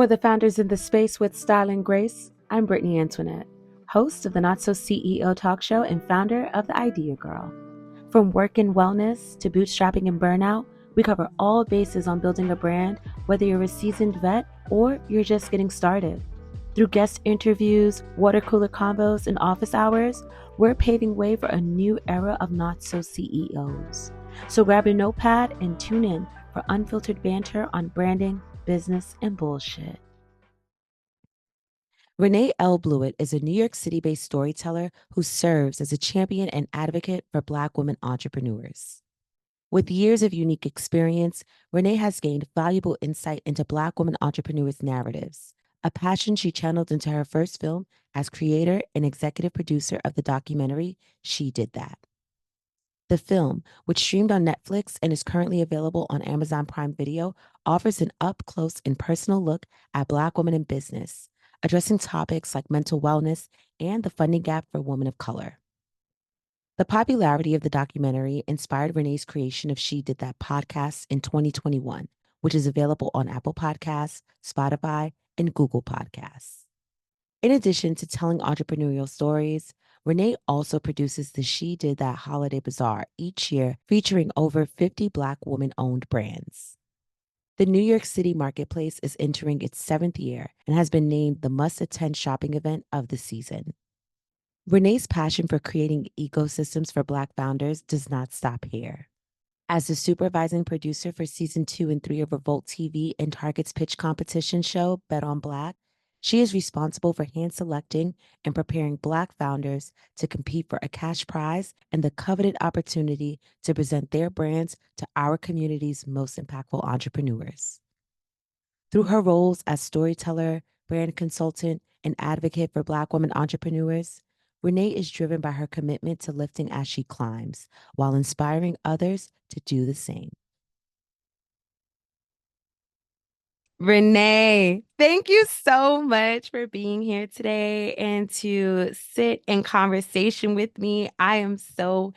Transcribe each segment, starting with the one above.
For the founders in the space with style and grace, I'm Brittany Antoinette, host of the Not So CEO talk show and founder of The Idea Girl. From work and wellness to bootstrapping and burnout, we cover all bases on building a brand, whether you're a seasoned vet or you're just getting started. Through guest interviews, water cooler combos, and office hours, we're paving way for a new era of Not So CEOs. So grab your notepad and tune in for unfiltered banter on branding, business, and bullshit. Renae Bluitt is a New York City-based storyteller who serves as a champion and advocate for Black women entrepreneurs. With years of unique experience, Renae has gained valuable insight into Black women entrepreneurs' narratives, a passion she channeled into her first film as creator and executive producer of the documentary She Did That. The film, which streamed on Netflix and is currently available on Amazon Prime Video, offers an up-close and personal look at Black women in business, addressing topics like mental wellness and the funding gap for women of color. The popularity of the documentary inspired Renae's creation of She Did That podcast in 2021, which is available on Apple Podcasts, Spotify, and Google Podcasts. In addition to telling entrepreneurial stories, Renae also produces the She Did That Holiday Bazaar each year, featuring over 50 Black woman-owned brands. The New York City Marketplace is entering its 7th year and has been named the must-attend shopping event of the season. Renae's passion for creating ecosystems for Black founders does not stop here. As the supervising producer for Season 2 and 3 of REVOLT TV and Target's pitch competition show, Bet on Black, she is responsible for hand-selecting and preparing Black founders to compete for a cash prize and the coveted opportunity to present their brands to our community's most impactful entrepreneurs. Through her roles as storyteller, brand consultant, and advocate for Black women entrepreneurs, Renae is driven by her commitment to lifting as she climbs, while inspiring others to do the same. Renae, thank you so much for being here today and to sit in conversation with me. I am so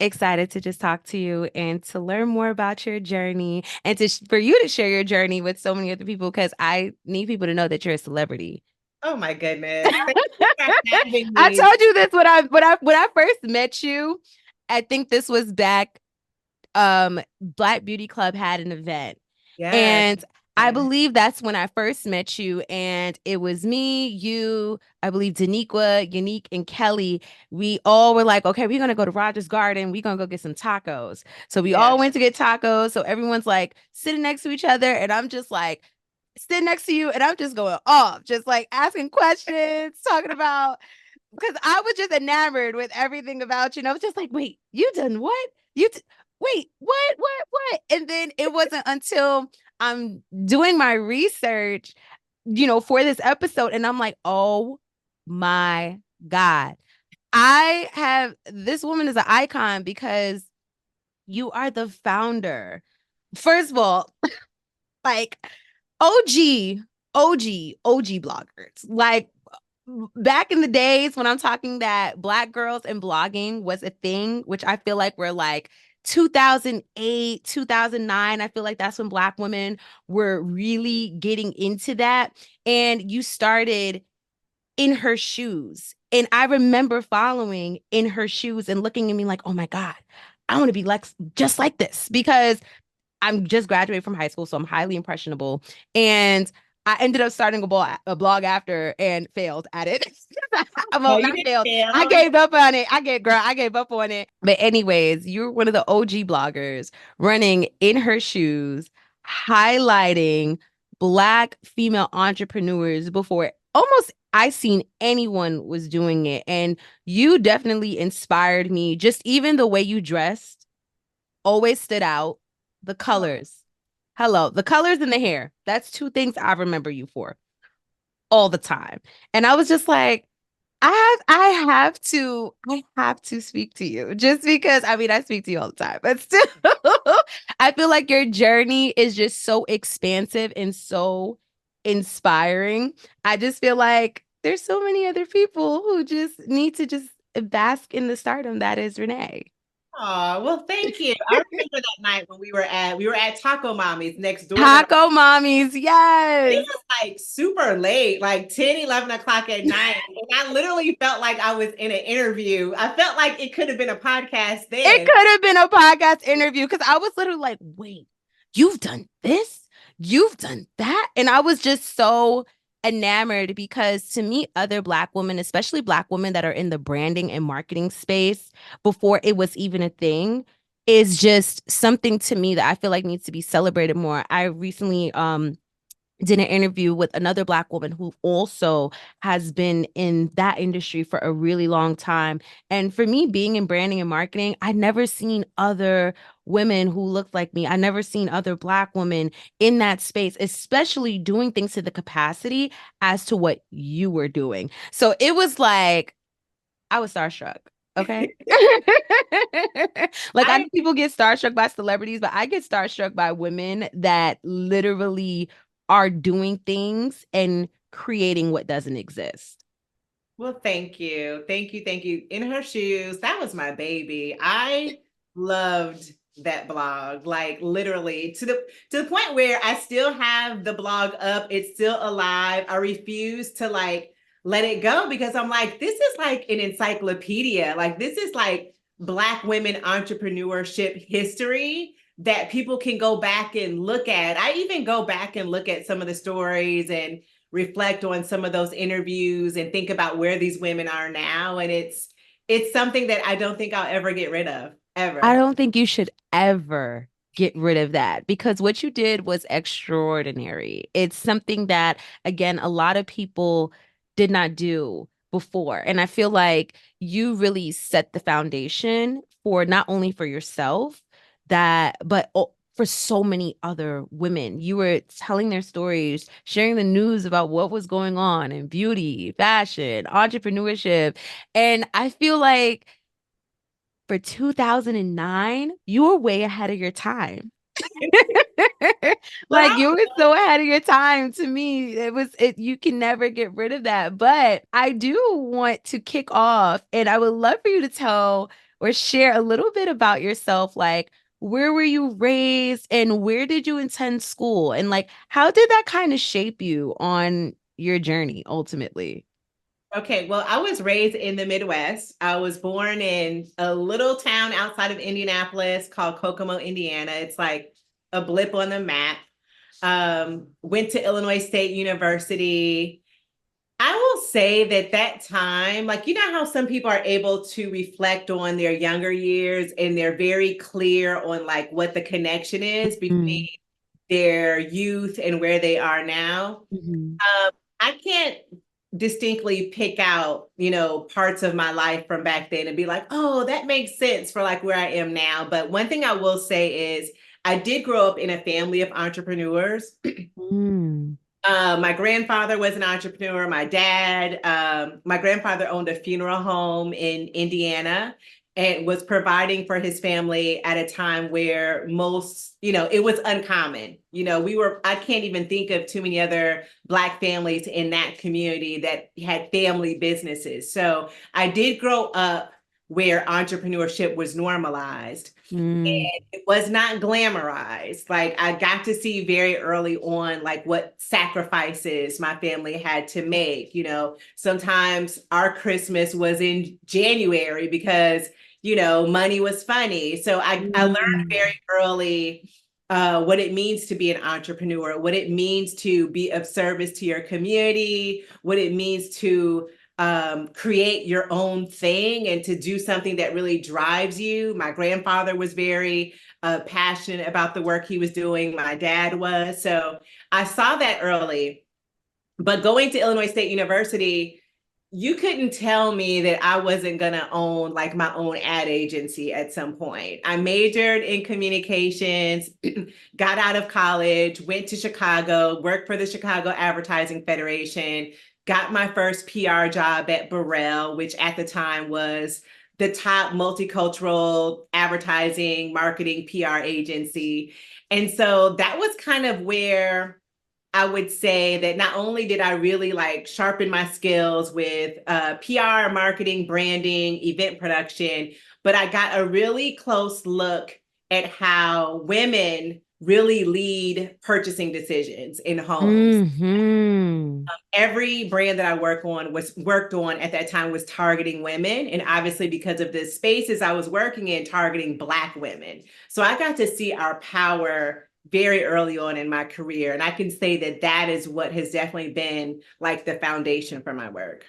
excited to just talk to you and to learn more about your journey and for you to share your journey with so many other people, because I need people to know that you're a celebrity. Oh my goodness. Thank you for having me. I told you this when I first met you. I think this was back Black Beauty Club had an event. Yes. And I believe that's when I first met you, and it was me, you, I believe Daniqua, Unique, and Kelly. We all were like, okay, we're going to go to Rogers Garden. We're going to go get some tacos. So we all went to get tacos. So everyone's like sitting next to each other, and I'm just like sitting next to you, and I'm just going off, just like asking questions, talking about, because I was just enamored with everything about you. And I was just like, wait, you done what? Wait, what? And then it wasn't until I'm doing my research, for this episode, and I'm like, oh my God. This woman is an icon because you are the founder. First of all, like OG bloggers. Like back in the days when I'm talking that Black girls and blogging was a thing, which I feel like we're like 2008, 2009, I feel like that's when Black women were really getting into that. And you started In Her Shoes. And I remember following In Her Shoes and looking at me like, oh my God, I want to be just like this, because I'm just graduated from high school, so I'm highly impressionable. And I ended up starting a blog after and failed at it. I gave up on it. I gave up on it. But anyways, you're one of the OG bloggers running In Her Shoes, highlighting Black female entrepreneurs before almost I seen anyone was doing it. And you definitely inspired me. Just even the way you dressed always stood out. The colors. The colors in the hair. That's 2 things I remember you for all the time. And I was just like, I have to speak to you, just because, I speak to you all the time, but still, I feel like your journey is just so expansive and so inspiring. I just feel like there's so many other people who just need to just bask in the stardom that is Renae. Oh, well, thank you. I remember that night when we were at Taco Mommy's next door. Taco Mommy's, yes. It was like super late, like 10, 11 o'clock at night. And I literally felt like I was in an interview. I felt like it could have been a podcast It then. could have been a podcast interview because I was literally like, wait, you've done this? You've done that? And I was just so enamored because to me, other Black women, especially Black women that are in the branding and marketing space before it was even a thing, is just something to me that I feel like needs to be celebrated more. I recently did an interview with another Black woman who also has been in that industry for a really long time. And for me, being in branding and marketing, I never seen other women who looked like me. I never seen other Black women in that space, especially doing things to the capacity as to what you were doing. So it was like, I was starstruck. Okay. Like I I know people get starstruck by celebrities, but I get starstruck by women that literally are doing things and creating what doesn't exist. Well, thank you. Thank you. Thank you. In Her Shoes, that was my baby. I loved that blog, like literally to the point where I still have the blog up. It's still alive. I refuse to like let it go because I'm like, this is like an encyclopedia. Like this is like Black women entrepreneurship history that people can go back and look at. I even go back and look at some of the stories and reflect on some of those interviews and think about where these women are now. And it's something that I don't think I'll ever get rid of, I ever. don't think you should ever get rid of that because what you did was extraordinary. It's something that, again, a lot of people did not do before. And I feel like you really set the foundation for not only for yourself, but for so many other women. You were telling their stories, sharing the news about what was going on in beauty, fashion, entrepreneurship. And I feel like for 2009, you were way ahead of your time. But Like I you were so ahead of your time to me. It you can never get rid of that. But I do want to kick off and I would love for you to tell or share a little bit about yourself. Like where were you raised and where did you attend school? And like how did that kind of shape you on your journey ultimately? Okay, well, I was raised in the Midwest. I was born in a little town outside of Indianapolis called Kokomo, Indiana. It's like a blip on the map. Went to Illinois State University. I will say that that time, like, you know how some people are able to reflect on their younger years and they're very clear on like what the connection is between Mm, their youth and where they are now. mhm, I can't distinctly pick out, you know, parts of my life from back then and be like, oh, that makes sense for like where I am now. But one thing I will say is I did grow up in a family of entrepreneurs. mm, My grandfather was an entrepreneur. My grandfather owned a funeral home in Indiana and was providing for his family at a time where most, you know, it was uncommon. You know, I can't even think of too many other Black families in that community that had family businesses. So I did grow up where entrepreneurship was normalized. mm, And it was not glamorized. Like I got to see very early on, like what sacrifices my family had to make. You know, sometimes our Christmas was in January because, you know, money was funny. So I learned mm. very early what it means to be an entrepreneur, what it means to be of service to your community, what it means to create your own thing and to do something that really drives you. My grandfather was very passionate about the work he was doing. My dad was. So I saw that early. But going to Illinois State University, you couldn't tell me that I wasn't going to own like my own ad agency at some point. I majored in communications, got out of college, went to Chicago, worked for the Chicago Advertising Federation, got my first PR job at Burrell, which at the time was the top multicultural advertising, marketing, PR agency. And so that was kind of where I would say that not only did I really like sharpen my skills with PR, marketing, branding, event production, but I got a really close look at how women really lead purchasing decisions in homes. Hmm. Every brand that I worked on at that time was targeting women. And obviously, because of the spaces I was working in, targeting Black women. So I got to see our power very early on in my career. And I can say that that is what has definitely been like the foundation for my work.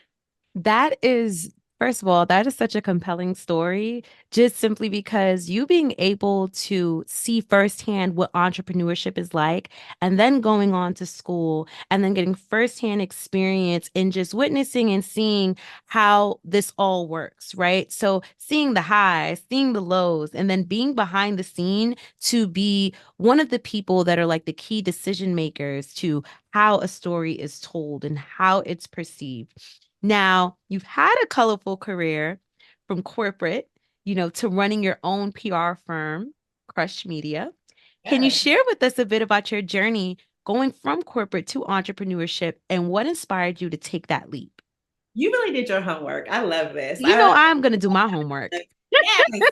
That is, first of all, that is such a compelling story, just simply because you being able to see firsthand what entrepreneurship is like, and then going on to school and then getting firsthand experience in just witnessing and seeing how this all works, right? So seeing the highs, seeing the lows, and then being behind the scene to be one of the people that are like the key decision makers to how a story is told and how it's perceived. Now, you've had a colorful career from corporate, to running your own PR firm, Crush Media. Can you Yes. share with us a bit about your journey going from corporate to entrepreneurship and what inspired you to take that leap? You really did your homework. I love this. You know, I'm going to do my homework. Yes.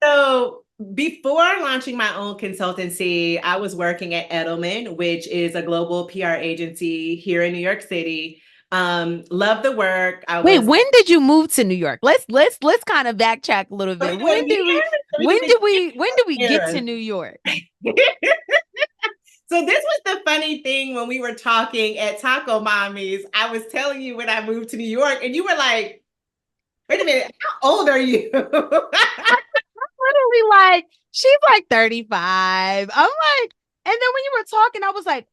So before launching my own consultancy, I was working at Edelman, which is a global PR agency here in New York City. Love the work. I Wait, was when did you move to New York? Let's kind of backtrack a little Are we bit. doing years? Are we doing When did we get to eras? New York? So this was the funny thing when we were talking at Taco Mommy's. I was telling you when I moved to New York, and you were like, "Wait a minute, how old are you?" Literally like, she's like 35. I'm like, and then when you were talking, I was like,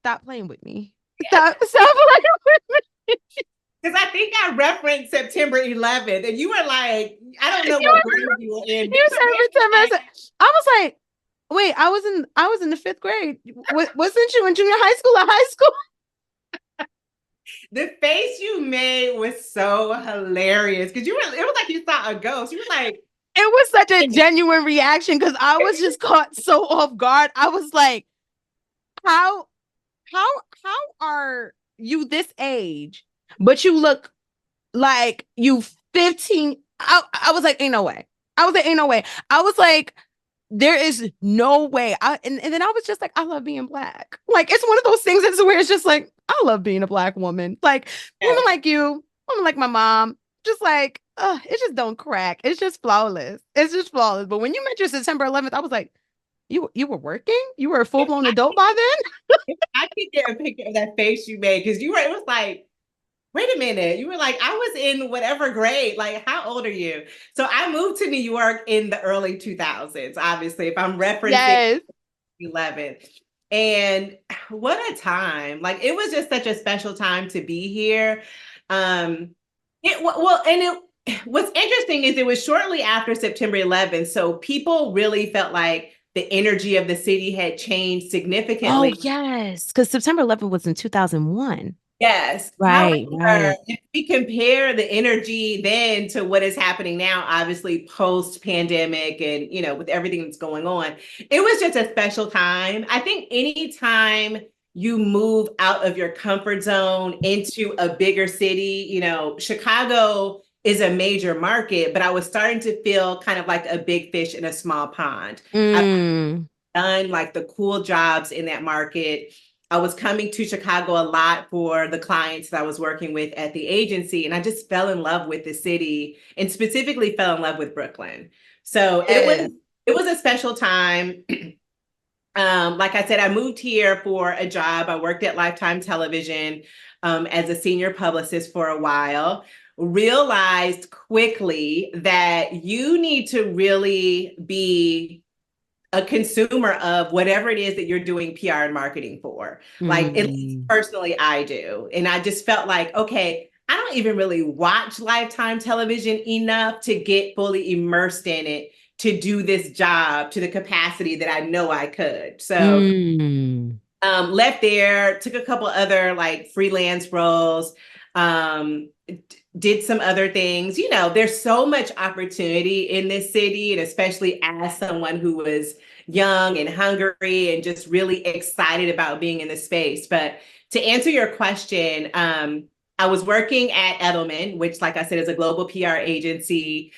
stop playing with me. Stop playing with me. Because I think I referenced September 11th, and you were like, "I don't know You what grade you were in." you said September. I was like, wait, I was in the fifth grade. Wasn't you in junior high school or high school? The face you made was so hilarious because it was like you saw a ghost. You were like, It was such a genuine reaction because I was just caught so off guard. I was like, how how how are you this age, but you look like you 15? I was like, ain't no way. I was like, ain't no way. I was like, there is no way. And then I was just like, I love being Black. Like, it's one of those things that's where it's just like, I love being a Black woman. Like, women yes. like you, women like my mom, just like, it just don't crack. It's just flawless. It's just flawless. But when you mentioned September 11th, I was like, you were working? You were a full blown adult by then? I could get a picture of that face you made because it was like, wait a minute. You were like, I was in whatever grade. Like, how old are you? So I moved to New York in the early 2000s, obviously, if I'm referencing Yes. 11. And what a time. Like, it was just such a special time to be here. Um, what's interesting is it was shortly after September 11th. So people really felt like the energy of the city had changed Oh, significantly. yes. Because September 11th was in 2001. Yes. Right, However, right. if we compare the energy then to what is happening now, obviously post pandemic and, with everything that's going on, it was just a special time. I think anytime you move out of your comfort zone into a bigger city, Chicago is a major market, but I was starting to feel kind of like a big fish in a small pond. I've Mm. done like the cool jobs in that market. I was coming to Chicago a lot for the clients that I was working with at the agency, and I just fell in love with the city and specifically fell in love with Brooklyn. So Yes. it was a special time. Like I said, I moved here for a job. I worked at Lifetime Television as a senior publicist for a while. Realized quickly that you need to really be a consumer of whatever it is that you're doing PR and marketing for. Like, at least Mm. personally, I do. And I just felt like, okay, I don't even really watch Lifetime Television enough to get fully immersed in it to do this job to the capacity that I know I could. So Mm. left there, took a couple other like freelance roles, did some other things. There's so much opportunity in this city, and especially as someone who was young and hungry and just really excited about being in the space. But to answer your question, I was working at Edelman, which, like I said, is a global PR agency,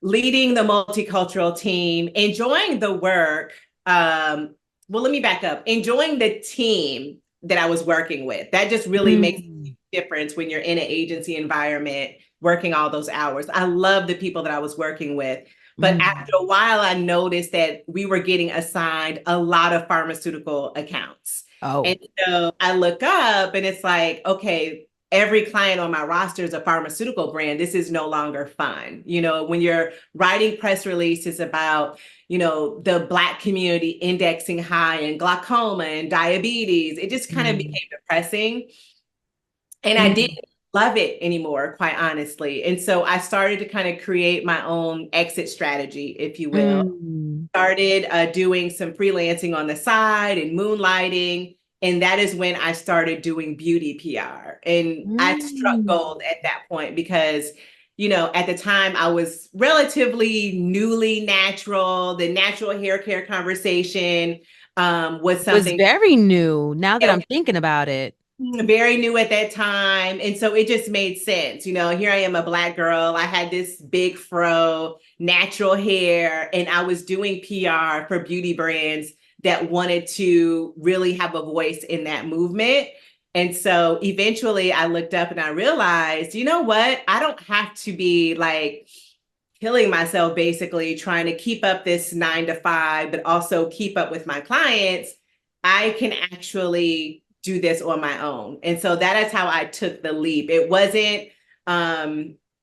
leading the multicultural team, enjoying the work. Well, let me back up. Enjoying the team, that I was working with. That just really makes Mm, a difference when you're in an agency environment working all those hours. I love the people that I was working with. But mm. after a while, I noticed that we were getting assigned a lot of pharmaceutical accounts. Oh. And so I look up and it's like, okay, every client on my roster is a pharmaceutical brand. This is no longer fun. You know, when you're writing press releases about, you know, the Black community indexing high in glaucoma and diabetes, it just kind of Mm, became depressing. And I mm, didn't love it anymore, quite honestly. And so I started to kind of create my own exit strategy, if you will. mm, Started doing some freelancing on the side and moonlighting. And that is when I started doing beauty PR. And I struck mm. gold at that point because, you know, at the time I was relatively newly natural. The natural hair care conversation was Was something very new now that I'm thinking about it. very new at that time. And so it just made sense. You know, here I am, a Black girl. I had this big fro, natural hair, and I was doing PR for beauty brands that wanted to really have a voice in that movement. And so eventually I looked up and I realized, you know what? I don't have to be like killing myself basically trying to keep up this 9 to 5, but also keep up with my clients. I can actually do this on my own. And so that is how I took the leap. It wasn't,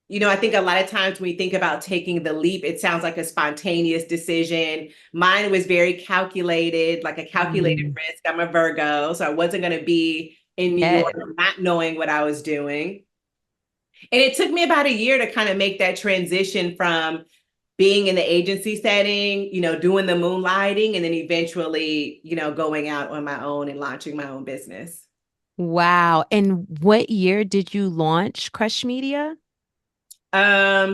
you know, I think a lot of times when we think about taking the leap, it sounds like a spontaneous decision. Mine was very calculated, like a calculated Mm, risk. I'm a Virgo, so I wasn't going to be in New yeah. York not knowing what I was doing. And it took me about a year to kind of make that transition from being in the agency setting, you know, doing the moonlighting, and then eventually, you know, going out on my own and launching my own business. Wow. And what year did you launch Crush Media?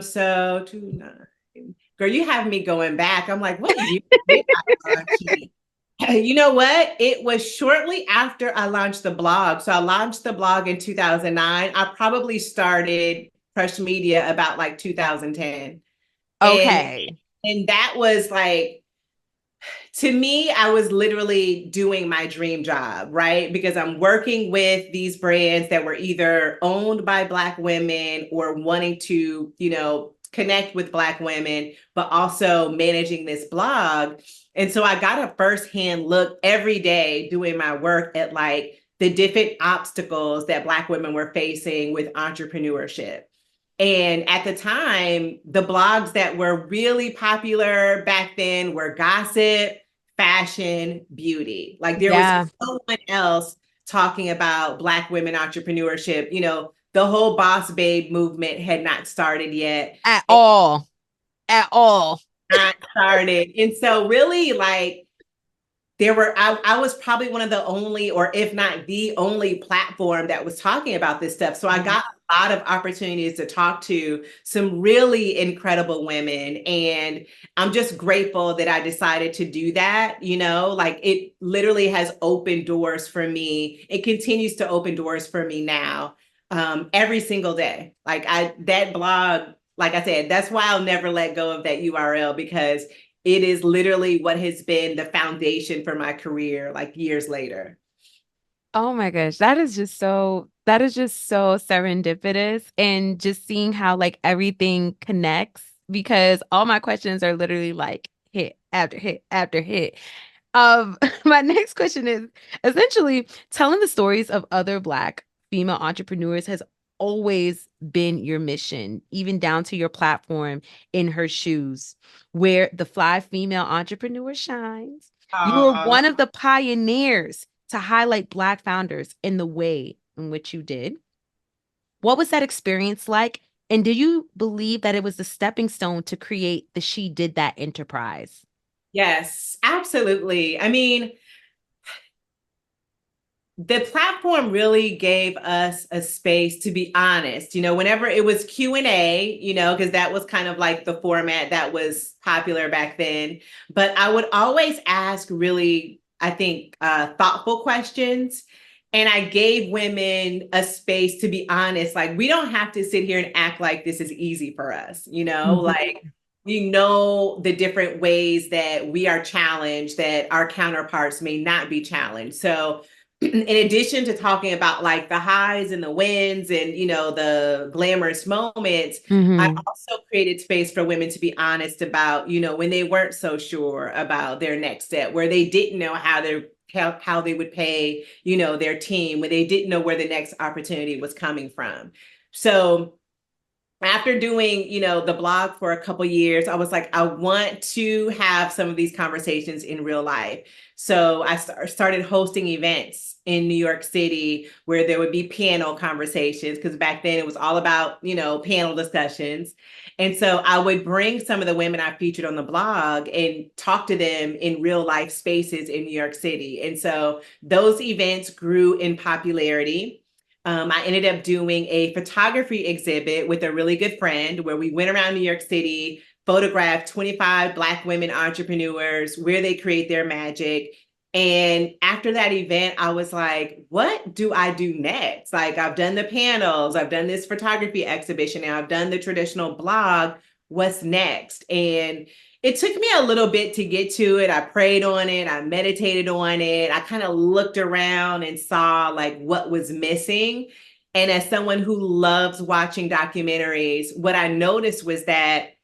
So 2 9. Girl, you have me going back. I'm like, what year did I launch it? You know what? It was shortly after I launched the blog. So I launched the blog in 2009. I probably started Crush Media about like 2010. And Okay. and that was like, to me, I was literally doing my dream job, right? Because I'm working with these brands that were either owned by Black women or wanting to, you know, connect with Black women, but also managing this blog. And so I got a firsthand look every day doing my work at like the different obstacles that Black women were facing with entrepreneurship. And at the time, the blogs that were really popular back then were gossip, fashion, beauty. Like there was Yeah. no one else talking about Black women entrepreneurship. You know, the whole boss babe movement had not started yet. At It all. At all. had not started. And so really like there were I was probably one of the only, or if not the only platform that was talking about this stuff. So I Mhm. got a lot of opportunities to talk to some really incredible women, and I'm just grateful that I decided to do that. You know, like it literally has opened doors for me. It continues to open doors for me now, every single day. Like I that blog, like I said, that's why I'll never let go of that URL, because it is literally what has been the foundation for my career, like years later. Oh my gosh, that is just so serendipitous, and just seeing how like everything connects, because all my questions are literally like hit after hit after hit. My next question is essentially telling the stories of other Black female entrepreneurs has always been your mission, even down to your platform In Her Shoes, where the fly female entrepreneur shines. You were Uh, one of the pioneers to highlight Black founders in the way in which you did. What was that experience like? And do you believe that it was the stepping stone to create the She Did That enterprise? yes, absolutely. I mean, the platform really gave us a space to be honest. You know, whenever it was Q&A, you know, because that was kind of like the format that was popular back then. But I would always ask really, I think, thoughtful questions. And I gave women a space to be honest. Like, we don't have to sit here and act like this is easy for us, you know, Mhm. like, you know, the different ways that we are challenged that our counterparts may not be challenged. So in addition to talking about like the highs and the wins and, you know, the glamorous moments, I Mm-hmm. also created space for women to be honest about, you know, when they weren't so sure about their next step, where they didn't know how they would pay, you know, their team, when they didn't know where the next opportunity was coming from. So after doing, you know, the blog for a couple years, I was like, I want to have some of these conversations in real life. So I started hosting events in New York City where there would be panel conversations, because back then it was all about, you know, panel discussions. And so I would bring some of the women I featured on the blog and talk to them in real life spaces in New York City. And so those events grew in popularity. I ended up doing a photography exhibit with a really good friend where we went around New York City, photographed 25 Black women entrepreneurs, where they create their magic. And after that event, I was like, what do I do next? Like, I've done the panels, I've done this photography exhibition, and I've done the traditional blog. What's next? And it took me a little bit to get to it. I prayed on it. I meditated on it. I kind of looked around and saw like what was missing. And as someone who loves watching documentaries, what I noticed was that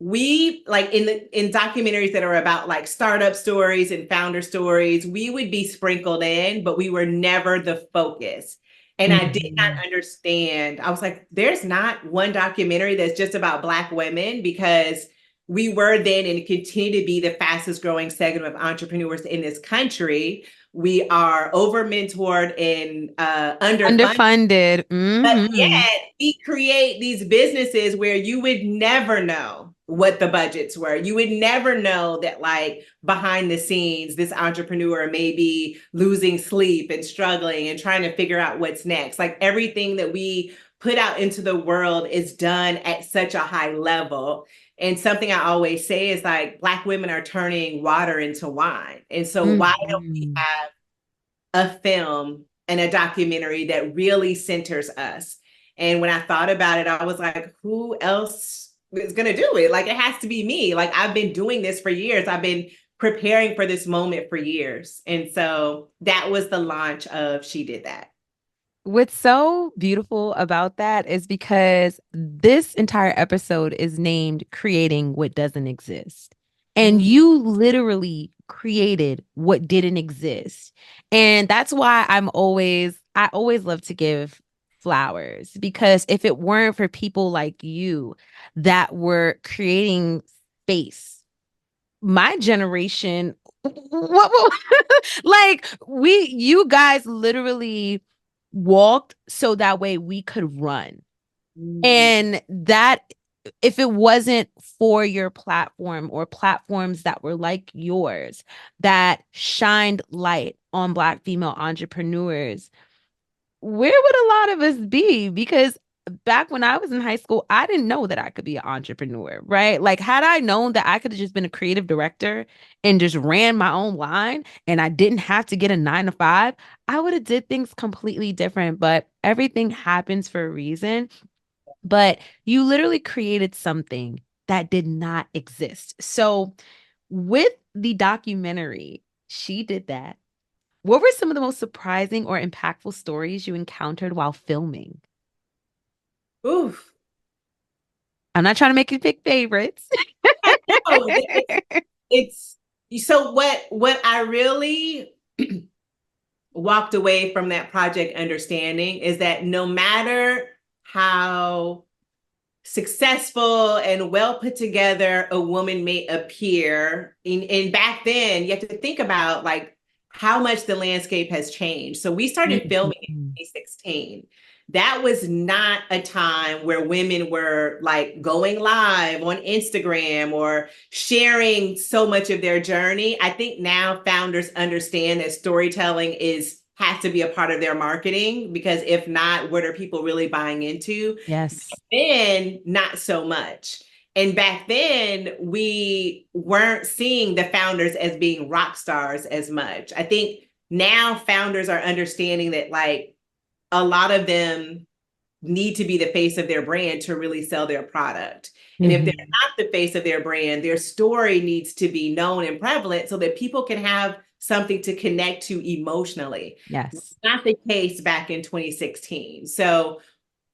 we like in documentaries that are about like startup stories and founder stories, we would be sprinkled in, but we were never the focus. And I did not Mm-hmm. understand. I was like, there's not one documentary that's just about Black women, because we were then and continue to be the fastest growing segment of entrepreneurs in this country. We are over mentored and underfunded, Underfunded. but Mm-hmm. yet we create these businesses where you would never know what the budgets were. You would never know that, like, behind the scenes, this entrepreneur may be losing sleep and struggling and trying to figure out what's next. Like, everything that we put out into the world is done at such a high level. And something I always say is like, Black women are turning water into wine. And so why don't we Mm-hmm. have a film and a documentary that really centers us? And when I thought about it, I was like, who else is going to do it? Like, it has to be me. Like, I've been doing this for years. I've been preparing for this moment for years. And so that was the launch of She Did That. What's so beautiful about that is because this entire episode is named Creating What Doesn't Exist. And Mm. you literally created what didn't exist. And that's why I always love to give flowers, because if it weren't for people like you that were creating space, my generation, what like you guys literally walked so that way we could run. Mm. And that, if it wasn't for your platform or platforms that were like yours that shined light on Black female entrepreneurs, where would a lot of us be? Because back when I was in high school, I didn't know that I could be an entrepreneur, right? Like, had I known that I could have just been a creative director and just ran my own line and I didn't have to get a 9 to 5, I would have did things completely different. But everything happens for a reason. But you literally created something that did not exist. So with the documentary, She Did That. What were some of the most surprising or impactful stories you encountered while filming? Oof. I'm not trying to make you pick favorites. No, it's so what I really walked away from that project understanding is that no matter how successful and well put together a woman may appear, and back then you have to think about like how much the landscape has changed. So we started filming in Mhm. 2016. That was not a time where women were like going live on Instagram or sharing so much of their journey. I think now founders understand that storytelling is has to be a part of their marketing, because if not, what are people really buying into? Yes. Then not so much. And back then, we weren't seeing the founders as being rock stars as much. I think now founders are understanding that, like, a lot of them need to be the face of their brand to really sell their product. And if they're Mhm. not the face of their brand, their story needs to be known and prevalent so that people can have something to connect to emotionally. Yes. Not the case back in 2016. So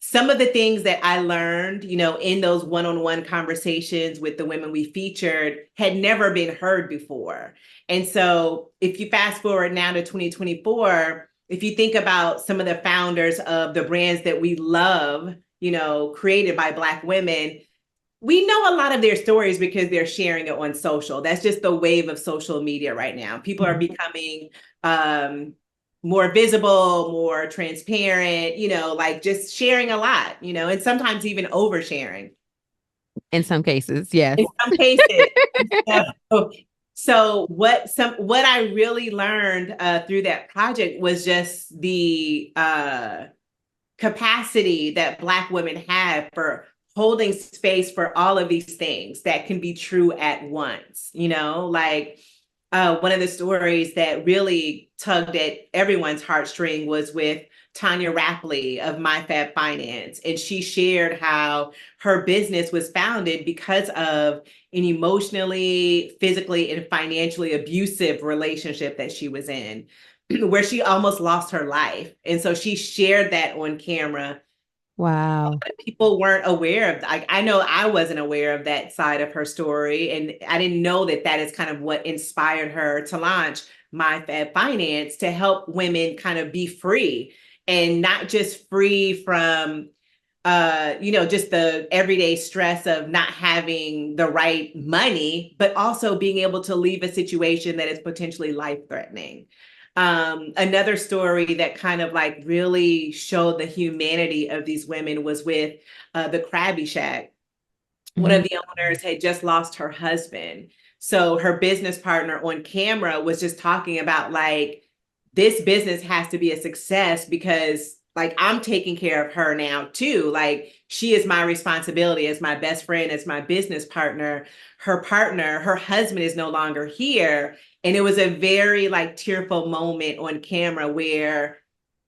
some of the things that I learned, in those one-on-one conversations with the women we featured had never been heard before. And so if you fast forward now to 2024, if you think about some of the founders of the brands that we love, created by Black women, we know a lot of their stories because they're sharing it on social. That's just the wave of social media right now. People are becoming more visible, more transparent, like just sharing a lot, and sometimes even oversharing. In some cases, yes. In some cases. So what I really learned through that project was just the capacity that Black women have for holding space for all of these things that can be true at once. Like one of the stories that really tugged at everyone's heartstring was with Tanya Rapley of My Fab Finance. And she shared how her business was founded because of an emotionally, physically, and financially abusive relationship that she was in, where she almost lost her life. And so she shared that on camera. Wow. People weren't aware of, like, I know I wasn't aware of that side of her story. And I didn't know that that is kind of what inspired her to launch My Fab Finance, to help women kind of be free, and not just free from just the everyday stress of not having the right money, but also being able to leave a situation that is potentially life-threatening. Another story that kind of like really showed the humanity of these women was with the Krabby Shack. One of the owners had just lost her husband. So her business partner on camera was just talking about, like, this business has to be a success because, like, I'm taking care of her now too. Like, she is my responsibility as my best friend, as my business partner. Her husband is no longer here. And it was a very like tearful moment on camera where,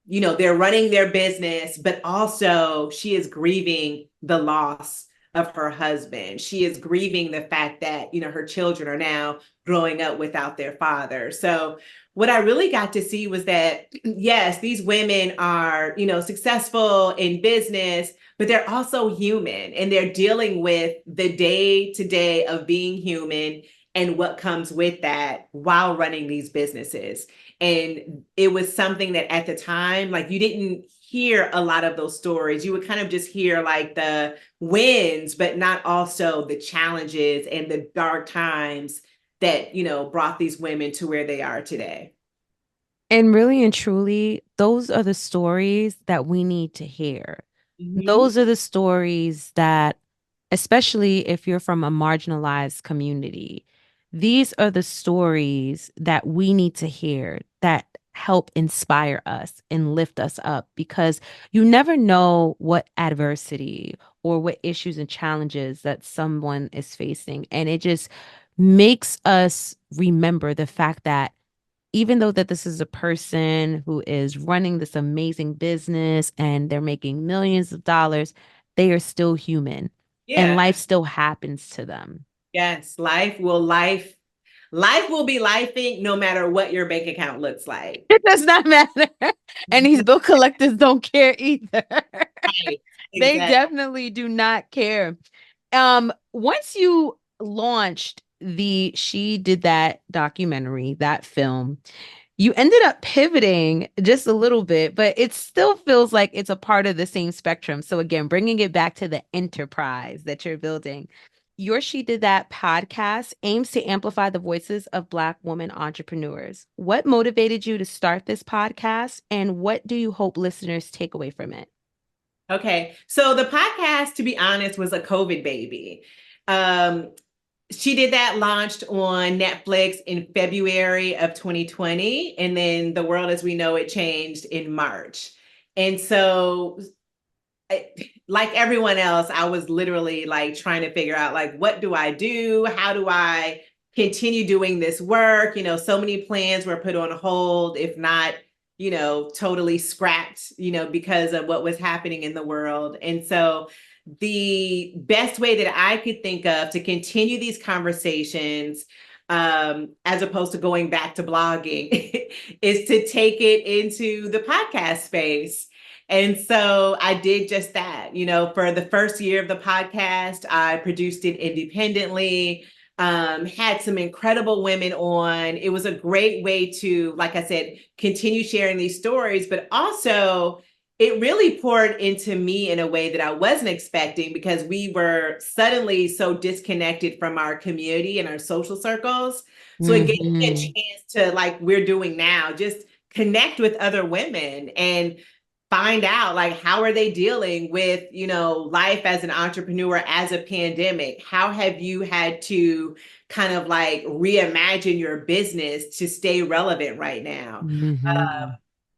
they're running their business, but also she is grieving the loss of her husband. She is grieving the fact that, her children are now growing up without their father. So what I really got to see was that, yes, these women are, successful in business, but they're also human, and they're dealing with the day to day of being human and what comes with that while running these businesses. And it was something that at the time, like, you didn't hear a lot of those stories. You would kind of just hear like the wins, but not also the challenges and the dark times that, brought these women to where they are today. And really and truly, those are the stories that we need to hear. Mhm. Those are the stories that, especially if you're from a marginalized community, these are the stories that we need to hear that help inspire us and lift us up, because you never know what adversity or what issues and challenges that someone is facing. And it just makes us remember the fact that even though that this is a person who is running this amazing business and they're making millions of dollars, they are still human and Yeah. life still happens to them. Yes. Life will be lifing no matter what your bank account looks like. It does not matter. And these bill collectors don't care either. Right. They Exactly. definitely do not care. Once you launched the She Did That documentary, that film, you ended up pivoting just a little bit, but it still feels like it's a part of the same spectrum. So again, bringing it back to the enterprise that you're building. Your She Did That podcast aims to amplify the voices of Black women entrepreneurs. What motivated you to start this podcast, and what do you hope listeners take away from it? Okay. So the podcast, to be honest, was a COVID baby. Um, She Did That launched on Netflix in February of 2020. And then the world as we know it changed in March. And so, like everyone else, I was literally like trying to figure out, like, what do I do? How do I continue doing this work? So many plans were put on hold, if not, totally scrapped, because of what was happening in the world. And so the best way that I could think of to continue these conversations as opposed to going back to blogging, is to take it into the podcast space. And so I did just that. You know, for the first year of the podcast, I produced it independently, had some incredible women on. It was a great way to, like I said, continue sharing these stories, but also it really poured into me in a way that I wasn't expecting because we were suddenly so disconnected from our community and our social circles. So it gave me a Mm-hmm. chance to, like we're doing now, just connect with other women and find out like how are they dealing with, you know, life as an entrepreneur as a pandemic. How have you had to kind of like reimagine your business to stay relevant right now? Mm-hmm.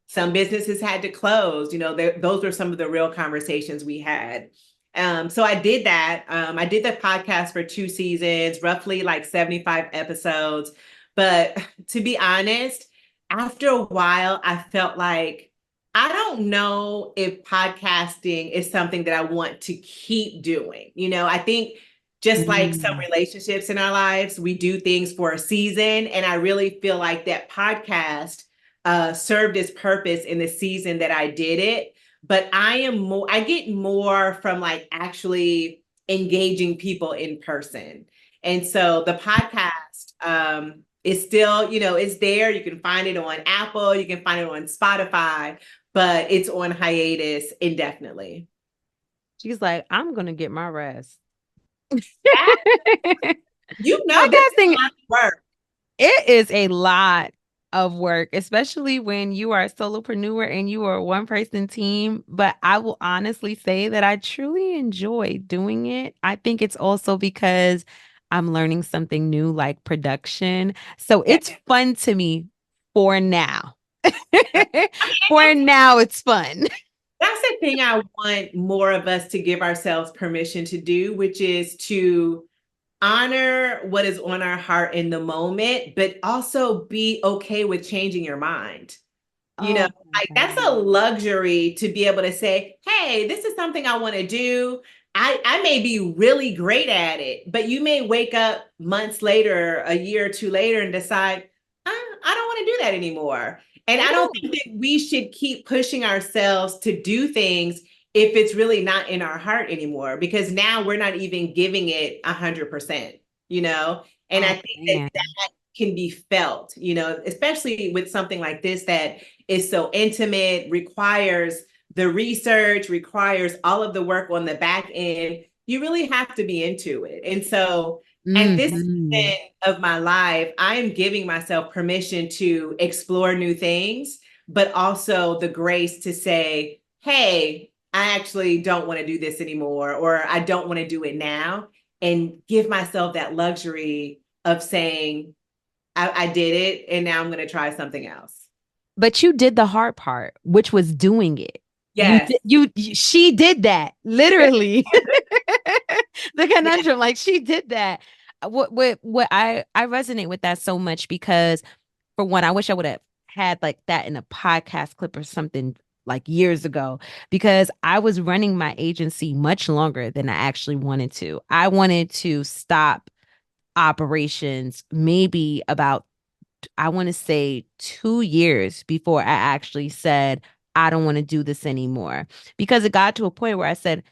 Some businesses had to close. You know, those were some of the real conversations we had. So I did that. I did the podcast for 2 seasons, roughly like 75 episodes. But to be honest, after a while, I felt like I don't know if podcasting is something that I want to keep doing. You know, I think just like some Mm-hmm. relationships in our lives, we do things for a season. And I really feel like that podcast served its purpose in the season that I did it. But I get more from like actually engaging people in person. And so the podcast is still, you know, it's there. You can find it on Apple, you can find it on Spotify, but it's on hiatus indefinitely. She's like, I'm gonna get my rest. Yeah, you know, this is Podcasting, a lot of work. it is a lot of work, especially when you are a solopreneur and you are a one person team. But I will honestly say that I truly enjoy doing it. I think it's also because I'm learning something new, like production. So Yeah. it's fun to me for now. I mean, For now, it's fun. that's the thing I want more of us to give ourselves permission to do, which is to honor what is on our heart in the moment, but also be okay with changing your mind. You know, Oh my like that's a God. luxury to be able to say, hey, this is something I want to do. I may be really great at it, but you may wake up months later, a year or two later, and decide, I don't want to do that anymore. And I don't Ooh. think that we should keep pushing ourselves to do things if it's really not in our heart anymore, because now we're not even giving it 100%, you know? And I Oh think that man. that can be felt, you know, especially with something like this that is so intimate, requires the research, requires all of the work on the back end. You really have to be into it. And so at this Hmm. season of my life, I am giving myself permission to explore new things, but also the grace to say, hey, I actually don't want to do this anymore, or I don't want to do it now, and give myself that luxury of saying, I did it and now I'm going to try something else. But you did the hard part, which was doing it. Yes. She did that literally. The conundrum, like she did that. What I resonate with that so much because for one, I wish I would have had like that in a podcast clip or something like years ago because I was running my agency much longer than I actually wanted to. I wanted to stop operations maybe about I want to say 2 years before I actually said, I don't want to do this anymore. Because it got to a point where I said,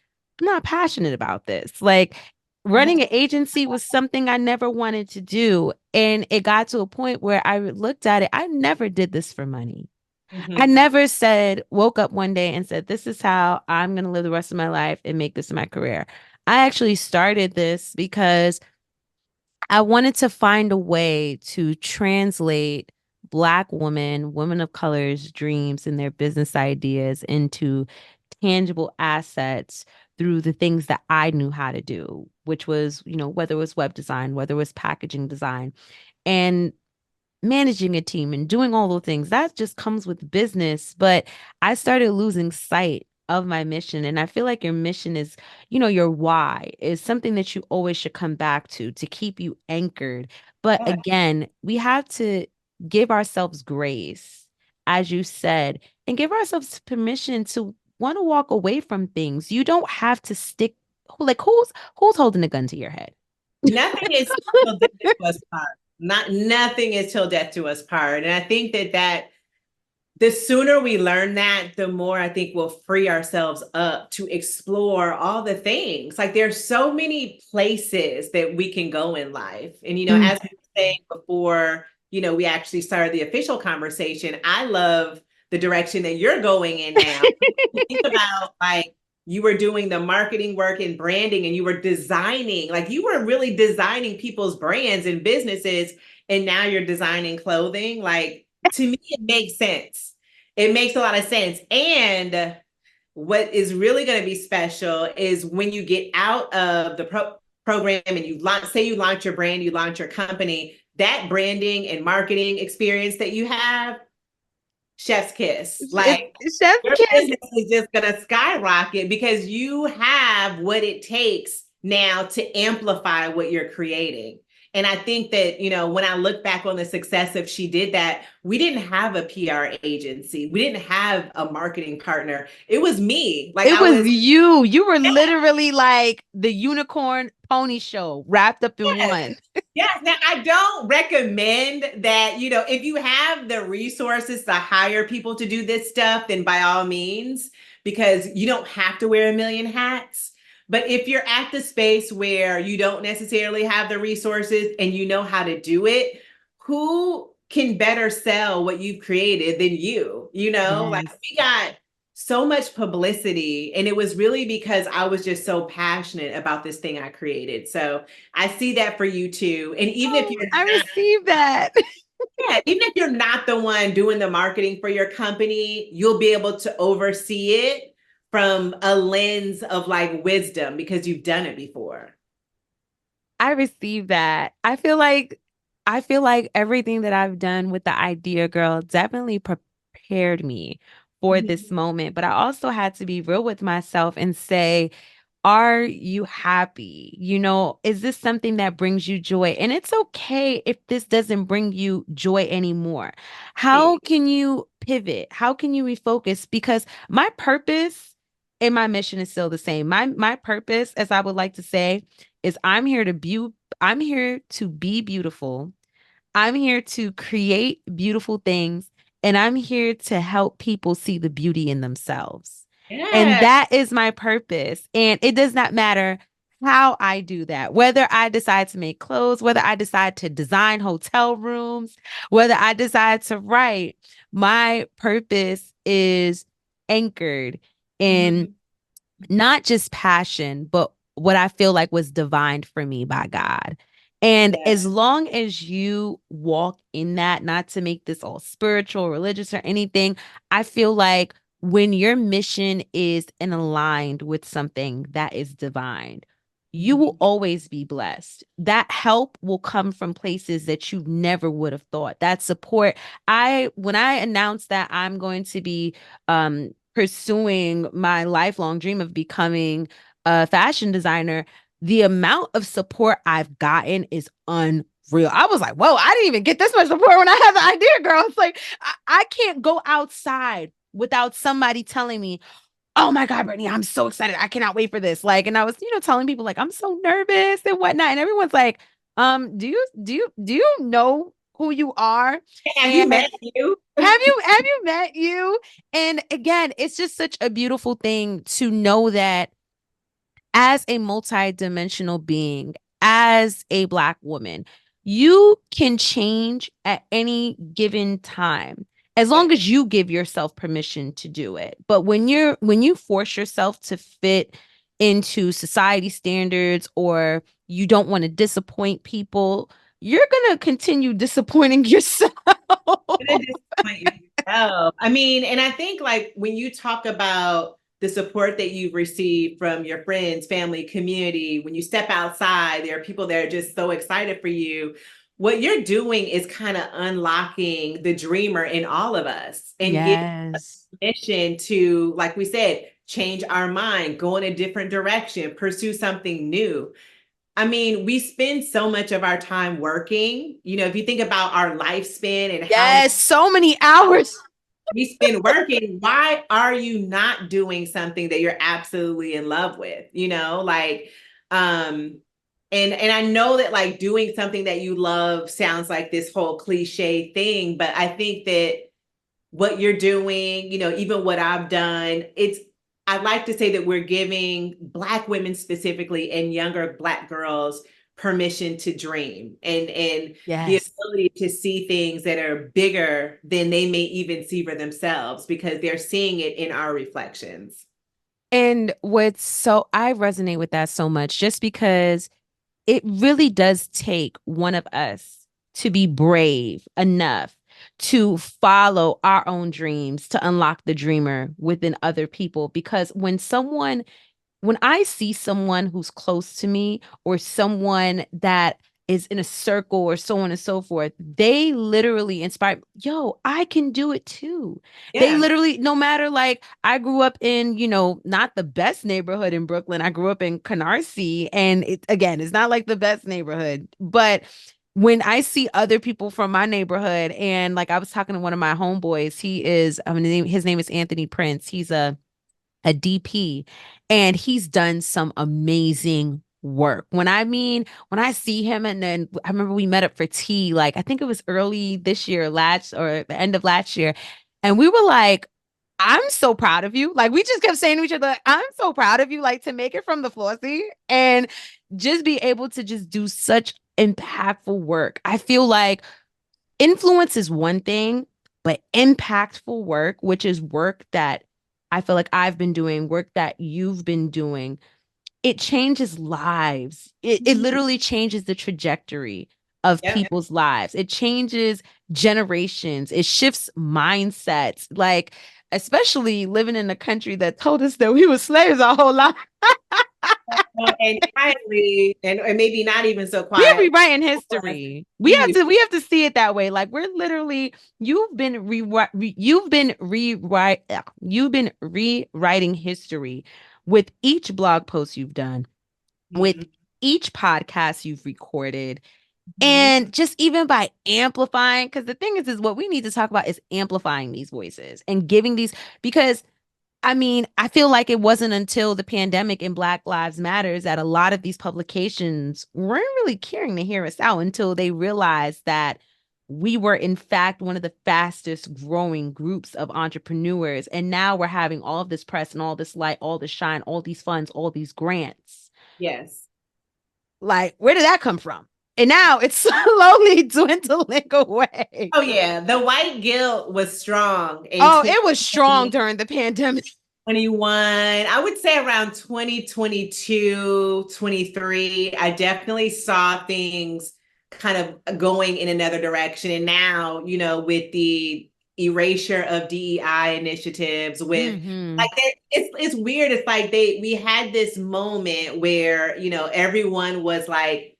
I'm not passionate about this. Like running an agency was something I never wanted to do. And it got to a point where I looked at it. I never did this for money. I Mhm. never said, woke up one day and said, this is how I'm going to live the rest of my life and make this my career. I actually started this because I wanted to find a way to translate Black women of color's dreams and their business ideas into tangible assets through the things that I knew how to do, which was, whether it was web design, whether it was packaging design. And managing a team and doing all those things that just comes with business, but I started losing sight of my mission, and I feel like your mission is, your why is something that you always should come back to keep you anchored. But Yeah. again, we have to give ourselves grace, as you said, and give ourselves permission to want to walk away from things. You don't have to stick, like who's holding a gun to your head. Nothing is special than it was fun. Nothing is till death do us part. And I think that the sooner we learn that, the more I think we'll free ourselves up to explore all the things. Like there's so many places that we can go in life. And, Mm. as we were saying before, we actually started the official conversation, I love the direction that you're going in now. You think about like you were doing the marketing work and branding and you were designing, like you were really designing people's brands and businesses. And now you're designing clothing. Like to me, it makes sense. It makes a lot of sense. And what is really going to be special is when you get out of the program and you launch your brand, you launch your company, that branding and marketing experience that you have, chef's kiss. Like Chef your kiss. business is just going to skyrocket because you have what it takes now to amplify what you're creating. And I think that, when I look back on the success of She Did That, we didn't have a PR agency. We didn't have a marketing partner. It was me. Like It I was was, you. You were literally like the unicorn pony show wrapped up in yes, one. yes. Now, I don't recommend that, if you have the resources to hire people to do this stuff, then by all means, because you don't have to wear a million hats. But if you're at the space where you don't necessarily have the resources and you know how to do it, who can better sell what you've created than you? Like Yes. we got so much publicity, and it was really because I was just so passionate about this thing I created. So I see that for you too. And even if Oh, you're I not, received that. yeah, even if you're not the one doing the marketing for your company, you'll be able to oversee it from a lens of like wisdom because you've done it before. I received that. I feel like everything that I've done with the idea girl definitely prepared me for this Mhm. moment. But I also had to be real with myself and say, are you happy? Is this something that brings you joy? And it's okay if this doesn't bring you joy anymore. How Right. can you pivot? How can you refocus? Because my purpose and my mission is still the same. My purpose, as I would like to say, is I'm here to be beautiful. I'm here to create beautiful things, and I'm here to help people see the beauty in themselves. And Yeah. that is my purpose. And it does not matter how I do that, whether I decide to make clothes, whether I decide to design hotel rooms, whether I decide to write, my purpose is anchored in Mhm. not just passion, but what I feel like was divined for me by God. And Yeah. as long as you walk in that, not to make this all spiritual, religious, or anything, I feel like when your mission is in aligned with something that is divine, you will Mhm. always be blessed. That help will come from places that you never would have thought. That support. When I announced that I'm going to be pursuing my lifelong dream of becoming a fashion designer, the amount of support I've gotten is unreal. I was like, whoa, I didn't even get this much support when I had the idea, girl. It's like, I can't go outside without somebody telling me, oh my God, Brittany, I'm so excited. I cannot wait for this. Like, and I was, telling people like, I'm so nervous and whatnot. And everyone's like, do you know who you are? Have you And met you? have you met you? And again, it's just such a beautiful thing to know that as a multidimensional being, as a Black woman, you can change at any given time as long as you give yourself permission to do it. But when you force yourself to fit into society standards, or you don't want to disappoint people, you're going to continue disappointing yourself. Gonna disappoint yourself. I mean, and I think like when you talk about the support that you've received from your friends, family, community, when you step outside, there are people that are just so excited for you. What you're doing is kind of unlocking the dreamer in all of us and giving Yes. permission to, like we said, change our mind, go in a different direction, pursue something new. I mean, we spend so much of our time working. If you think about our lifespan and how Yes, so many hours. we spend working, why are you not doing something that you're absolutely in love with? Like, um, And I know that like doing something that you love sounds like this whole cliche thing, but I think that what you're doing, even what I've done, I'd like to say that we're giving Black women specifically and younger Black girls permission to dream and the Yes. ability to see things that are bigger than they may even see for themselves because they're seeing it in our reflections. And I resonate with that so much just because it really does take one of us to be brave enough to follow our own dreams, to unlock the dreamer within other people. Because when I see someone who's close to me or someone that is in a circle or so on and so forth, they literally inspire, yo, I can do it too. They Yeah. literally, no matter like I grew up in, not the best neighborhood in Brooklyn. I grew up in Canarsie and it again, it's not like the best neighborhood, but when I see other people from my neighborhood and like I was talking to one of my homeboys, his name is Anthony Prince. He's a DP, and he's done some amazing work. When I see him, and then I remember we met up for tea, like I think it was early this year, last or the end of last year, and we were like, I'm so proud of you. Like we just kept saying to each other, I'm so proud of you, like to make it from the flossy and just be able to just do such impactful work. I feel like influence is one thing, but impactful work, which is work that I feel like I've been doing, work that you've been doing, it changes lives. It Mhm. literally changes the trajectory of Yep. people's lives. It changes generations. It shifts mindsets. Like, especially living in a country that told us that we were slaves our whole life. And quietly, and maybe not even so We're quiet. rewriting history. You, We have to see it that way. Like we're literally you've been rewriting history with each blog post you've done, with each podcast you've recorded, Mhm. and just even by amplifying, because the thing is what we need to talk about is amplifying these voices and giving these, because I feel like it wasn't until the pandemic and Black Lives Matters that a lot of these publications weren't really caring to hear us out until they realized that we were, in fact, one of the fastest growing groups of entrepreneurs. And now we're having all of this press and all this light, all this shine, all these funds, all these grants. Yes. Like, where did that come from? And now it's slowly dwindling away. Oh yeah, the white guilt was strong in Oh, it was strong 2020. during the pandemic. 21, I would say around 2022, 23. I definitely saw things kind of going in another direction. And now, with the erasure of DEI initiatives, with Mm-hmm. like it's weird. It's like we had this moment where, everyone was like,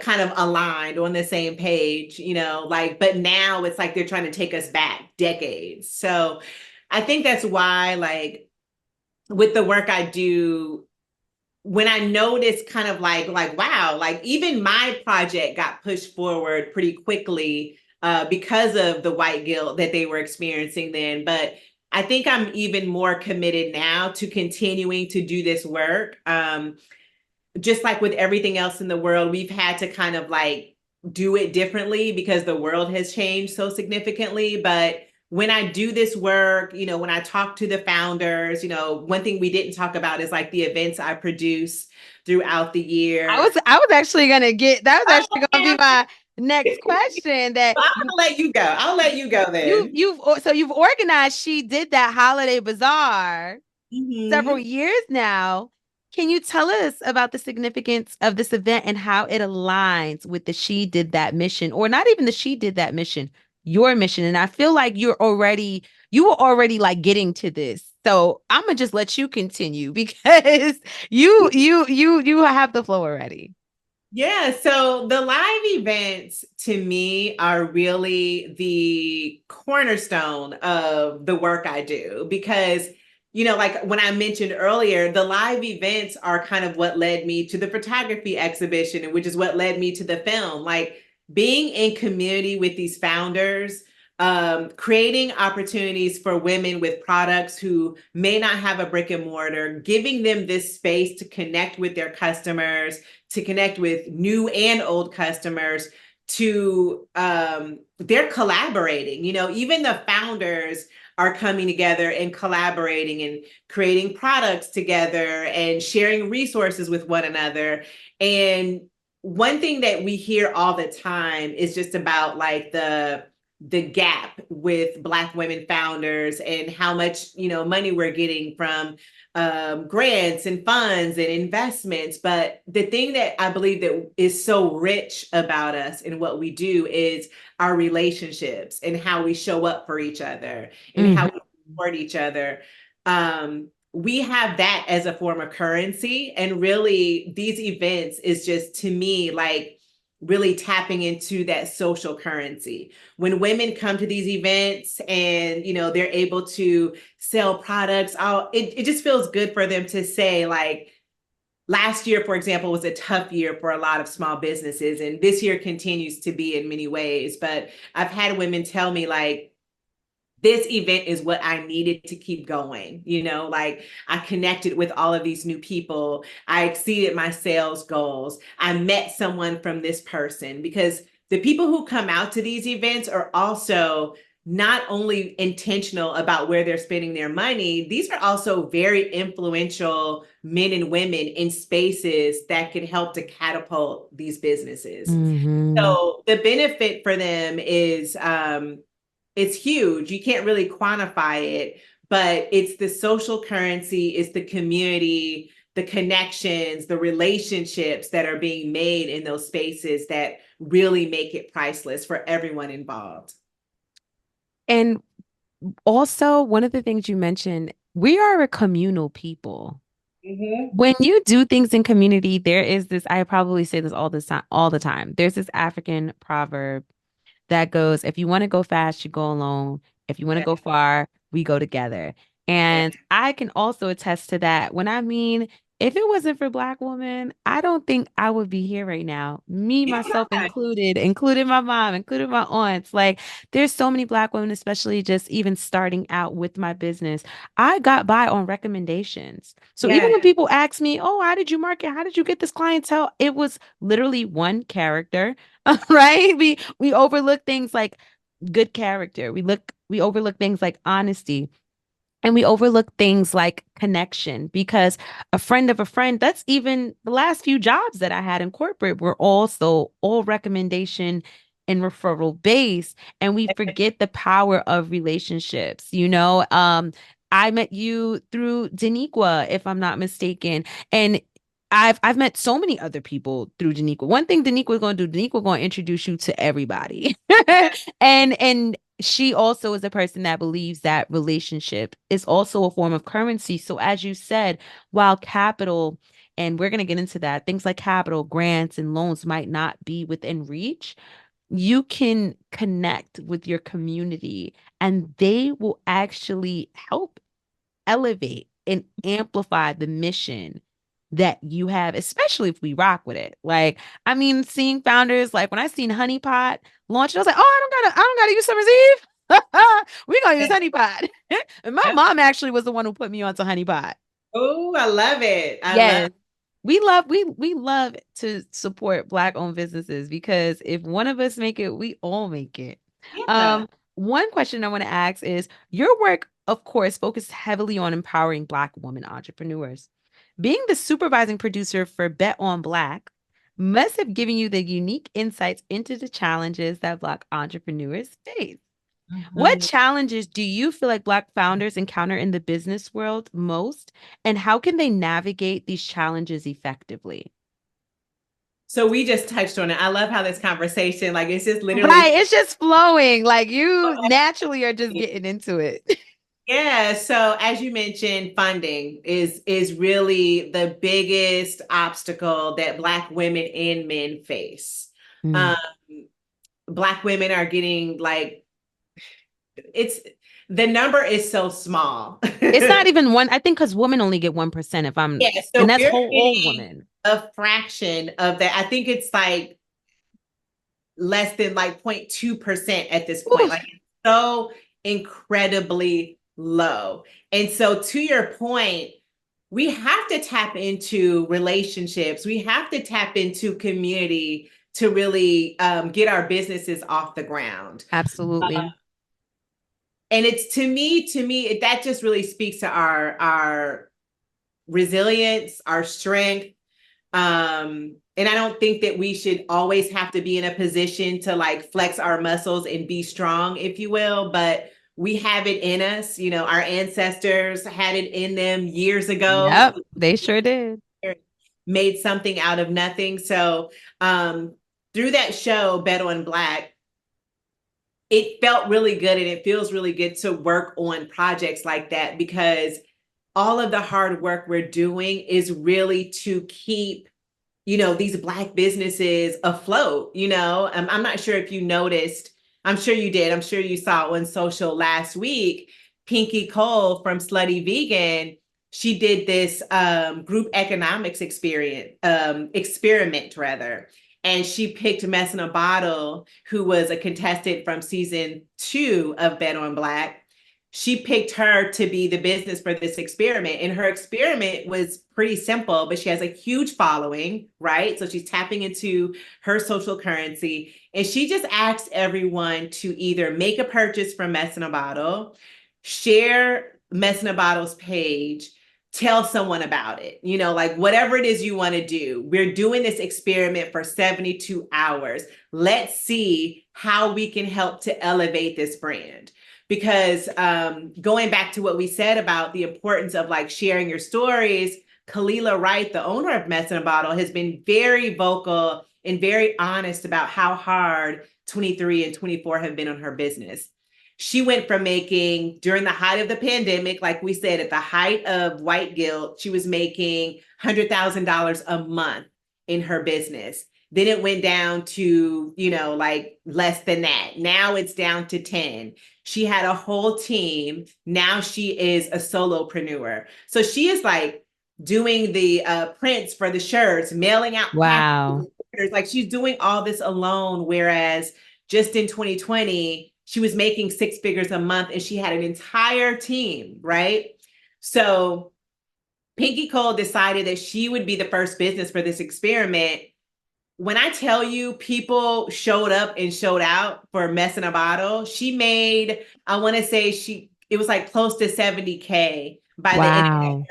kind of aligned on the same page, like, but now it's like they're trying to take us back decades. So I think that's why, like, with the work I do, when I notice kind of like, wow, like even my project got pushed forward pretty quickly because of the white guilt that they were experiencing then. But I think I'm even more committed now to continuing to do this work. Just like with everything else in the world, we've had to kind of like do it differently because the world has changed so significantly. But when I do this work, when I talk to the founders, one thing we didn't talk about is like the events I produce throughout the year. I was actually gonna get that was Oh, actually gonna be yeah. my next question that I'm gonna let you go. I'll let you go then. you've organized. She did that holiday bazaar several Mhm. years now. Can you tell us about the significance of this event and how it aligns with the She Did That mission, or not even the She Did That mission, your mission? And I feel like you were already like getting to this. So I'm gonna just let you continue because you have the flow already. Yeah, so the live events to me are really the cornerstone of the work I do because, like when I mentioned earlier, the live events are kind of what led me to the photography exhibition, which is what led me to the film. Like being in community with these founders, creating opportunities for women with products who may not have a brick and mortar, giving them this space to connect with their customers, to connect with new and old customers, to they're collaborating. Even the founders are coming together and collaborating and creating products together and sharing resources with one another. And one thing that we hear all the time is just about like the gap with Black women founders and how much money we're getting from grants and funds and investments. But the thing that I believe that is so rich about us and what we do is our relationships and how we show up for each other and how we support each other. We have that as a form of currency, and really these events is just, to me, like really tapping into that social currency. When women come to these events and they're able to sell products, it just feels good for them to say, like, last year, for example, was a tough year for a lot of small businesses, and this year continues to be in many ways. But I've had women tell me, like, this event is what I needed to keep going. Like, I connected with all of these new people. I exceeded my sales goals. I met someone from this person, because the people who come out to these events are also not only intentional about where they're spending their money, these are also very influential men and women in spaces that can help to catapult these businesses. So the benefit for them is, it's huge. You can't really quantify it, but it's the social currency, it's the community, the connections, the relationships that are being made in those spaces that really make it priceless for everyone involved. And also, one of the things you mentioned, we are a communal people. When you do things in community, there is this, I probably say this all the time. There's this African proverb that goes, if you want to go fast, you go alone. If you want to Yeah, go far, we go together. yeah, And I can also attest to that. If it wasn't for Black women, I don't think I would be here right now. Me, myself yeah, included, including my mom, including my aunts. Like, there's so many Black women, especially just even starting out with my business. I got by on recommendations. So even yeah. when people ask me, oh, how did you market? How did you get this clientele? It was literally one character, right? We overlook things like good character. We overlook things like honesty. And we overlook things like connection, because a friend of a friend, that's even the last few jobs that I had in corporate were also all recommendation and referral based. And we forget the power of relationships. I met you through Daniqua, if I'm not mistaken. And I've met so many other people through Daniqua. One thing Daniqua is going to do, Daniqua going to introduce you to everybody. And she also is a person that believes that relationship is also a form of currency. So as you said, while capital, and we're going to get into that, things like capital, grants, and loans might not be within reach, you can connect with your community and they will actually help elevate and amplify the mission that you have, especially if we rock with it. Like, I mean, seeing founders, like when I seen Honeypot launch, I was like, oh, I don't gotta use Summer's Eve. We gonna use Honeypot. And my mom actually was the one who put me onto Honeypot. Oh, I love it. I love. Yes. We love to support Black owned businesses, because if one of us make it, we all make it. Yeah. Um, One question I want to ask is, your work, of course, focused heavily on empowering Black women entrepreneurs. Being the supervising producer for Bet on Black must have given you the unique insights into the challenges that Black entrepreneurs face. What Mhm. challenges do you feel like Black founders encounter in the business world most, and how can they navigate these challenges effectively? So we just touched on it. I love how this conversation, like, it's just literally. Right, it's just flowing. Like, you naturally are just getting into it. Yeah, so as you mentioned, funding is really the biggest obstacle that Black women and men face. Mm. Um, Black women are getting, like, it's the number is so small. It's not even one, I think, because women only get 1%, if I'm, Yeah, and so that's we're whole getting woman. a fraction of that. I think it's like less than like 0.2% at this point. Ooh, Like, so incredibly low. And so, to your point, we have to tap into relationships. We have to tap into community to really get our businesses off the ground. Absolutely. And it's to me, that just really speaks to our resilience, our strength. And I don't think that we should always have to be in a position to like flex our muscles and be strong, if you will, but we have it in us. You know, our ancestors had it in them years ago. Yep, they sure did. Made something out of nothing. So um through that show, Beto and Black, it felt really good and it feels really good to work on projects like that because all of the hard work we're doing is really to keep, you know, these Black businesses afloat. You know, I'm not sure if you noticed, I'm sure you did, I'm sure you saw on social last week, Pinky Cole from Slutty Vegan, she did this group economics experiment rather, and she picked Mess in a Bottle, who was a contestant from season 2 of Beto and Black. She picked her to be the business for this experiment. And her experiment was pretty simple, but she has a huge following, right? So she's tapping into her social currency. And she just asked everyone to either make a purchase from Mess in a Bottle, share Mess in a Bottle's page, tell someone about it. You know, like whatever it is you want to do. We're doing this experiment for 72 hours. Let's see how we can help to elevate this brand. Because going back to what we said about the importance of like sharing your stories, Kalila Wright, the owner of Mess in a Bottle, has been very vocal and very honest about how hard 23 and 24 have been on her business. She went from making, during the height of the pandemic, like we said, at the height of white guilt, she was making $100,000 a month in her business. Then it went down to, you know, like less than that. Now it's down to 10. She had a whole team. Now she is a solopreneur. So she is like doing the prints for the shirts, mailing out Wow. packages. Like she's doing all this alone. Whereas just in 2020, she was making 6 figures a month and she had an entire team, right? So Pinky Cole decided that she would be the first business for this experiment. When I tell you people showed up and showed out for Mess in a Bottle, she made, I want to say it was like close to 70K by the end of Wow.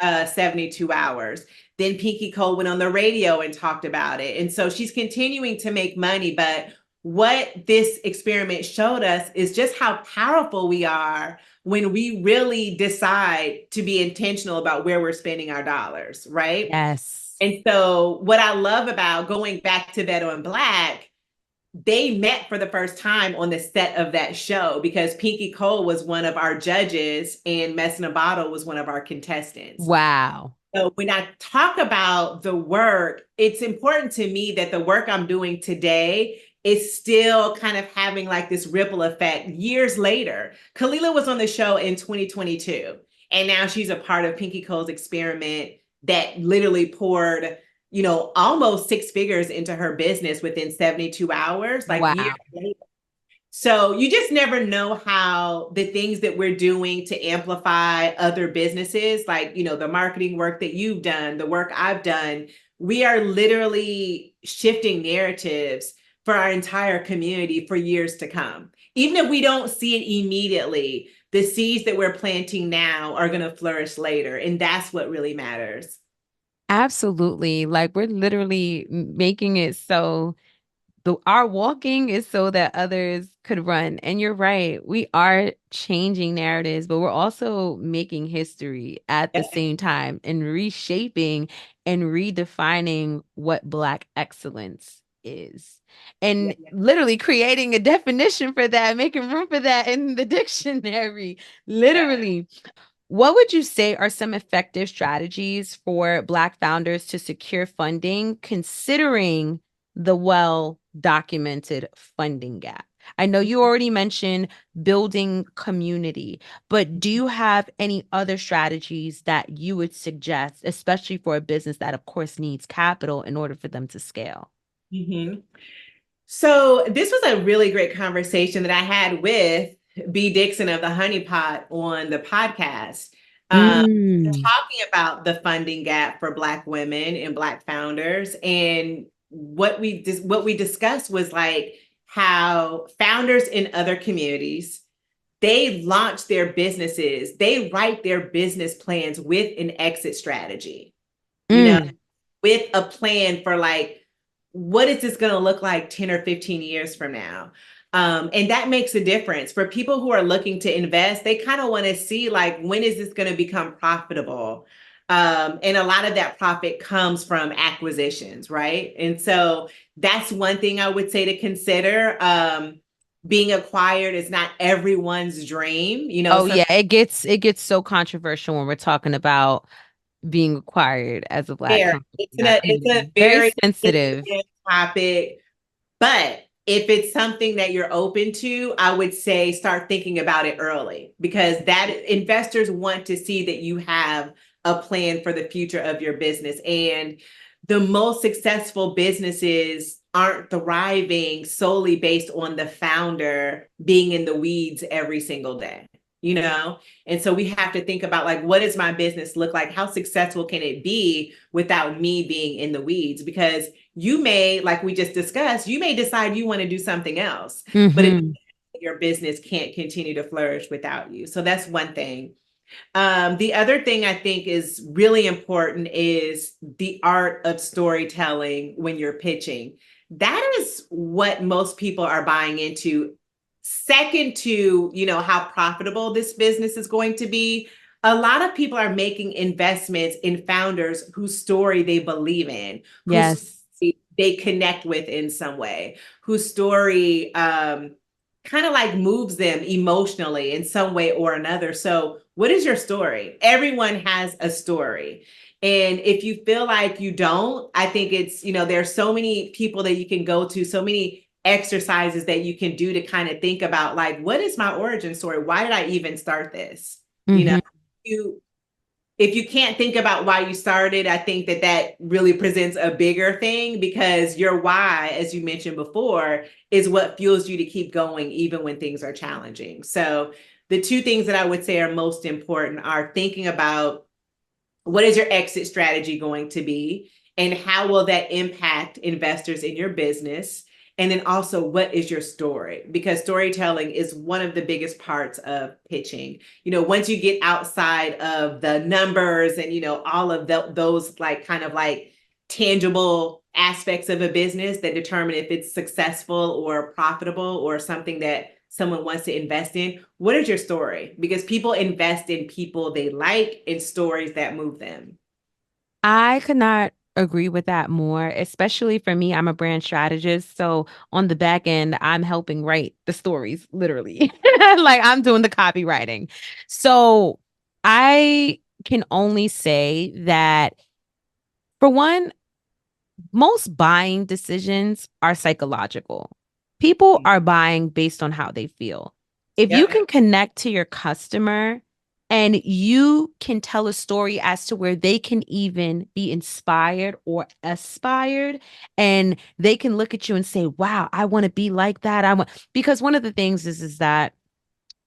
that first 72 hours. Then Pinky Cole went on the radio and talked about it. And so she's continuing to make money. But what this experiment showed us is just how powerful we are when we really decide to be intentional about where we're spending our dollars, right? Yes. And so, what I love about going back to Beto and Black, they met for the first time on the set of that show because Pinky Cole was one of our judges and Mess in a Bottle was one of our contestants. Wow. So, when I talk about the work, it's important to me that the work I'm doing today is still kind of having like this ripple effect years later. Kalila was on the show in 2022, and now she's a part of Pinky Cole's experiment that literally poured, you know, almost 6 figures into her business within 72 hours, like years Wow. later. So you just never know how the things that we're doing to amplify other businesses, like, you know, the marketing work that you've done, the work I've done, we are literally shifting narratives for our entire community for years to come. Even if we don't see it immediately, the seeds that we're planting now are going to flourish later. And that's what really matters. Absolutely. Like we're literally making it so our walking is so that others could run. And you're right. We are changing narratives, but we're also making history at the Yeah, same time and reshaping and redefining what Black excellence is. yeah, And yeah. literally creating a definition for that, making room for that in the dictionary. Literally. What would you say are some effective strategies for Black founders to secure funding, considering the well-documented funding gap? I know you already mentioned building community, but do you have any other strategies that you would suggest, especially for a business that, of course, needs capital in order for them to scale? Mhm. So this was a really great conversation that I had with B. Dixon of the Honey Pot on the podcast, Mm. talking about the funding gap for Black women and Black founders. And what we discussed was like how founders in other communities, they launch their businesses, they write their business plans with an exit strategy, you know, Mm. with a plan for like, what is this going to look like 10 or 15 years from now? And that makes a difference for people who are looking to invest. They kind of want to see like, when is this going to become profitable? And a lot of that profit comes from acquisitions, right? And so that's one thing I would say to consider. Being acquired is not everyone's dream. You know, Oh some yeah, it gets so controversial when we're talking about being acquired as a Black there. company in our It's a community. Very very sensitive. sensitive topic. But if it's something that you're open to, I would say start thinking about it early, because that investors want to see that you have a plan for the future of your business. And the most successful businesses aren't thriving solely based on the founder being in the weeds every single day, you know? And so we have to think about like, what does my business look like? How successful can it be without me being in the weeds? Because you may, like we just discussed, you may decide you want to do something else, but if Hmm. your business can't continue to flourish without you. So that's one thing. The other thing I think is really important is the art of storytelling when you're pitching. That is what most people are buying into. Second to, you know, how profitable this business is going to be, a lot of people are making investments in founders whose story they believe in, whose Yes. they connect with in some way, whose story kind of like moves them emotionally in some way or another. So, what is your story? Everyone has a story. And if you feel like you don't, I think it's, you know, there's so many people that you can go to, so many exercises that you can do to kind of think about like, what is my origin story? Why did I even start this? You know, Hmm. you if you can't think about why you started, I think that that really presents a bigger thing, because your why, as you mentioned before, is what fuels you to keep going even when things are challenging. So the two things that I would say are most important are thinking about what is your exit strategy going to be, and how will that impact investors in your business? And then also, what is your story? Because storytelling is one of the biggest parts of pitching. You know, once you get outside of the numbers and, you know, all of those like kind of like tangible aspects of a business that determine if it's successful or profitable or something that someone wants to invest in, what is your story? Because people invest in people they like and stories that move them. I could not agree with that more, especially for me. I'm a brand strategist. So on the back end, I'm helping write the stories, literally. Like I'm doing the copywriting. So I can only say that, for one, most buying decisions are psychological. People are buying based on how they feel. If you Yep. can connect to your customer and you can tell a story as to where they can even be inspired or aspired, and they can look at you and say, wow, I want to be like that. I want, because one of the things is that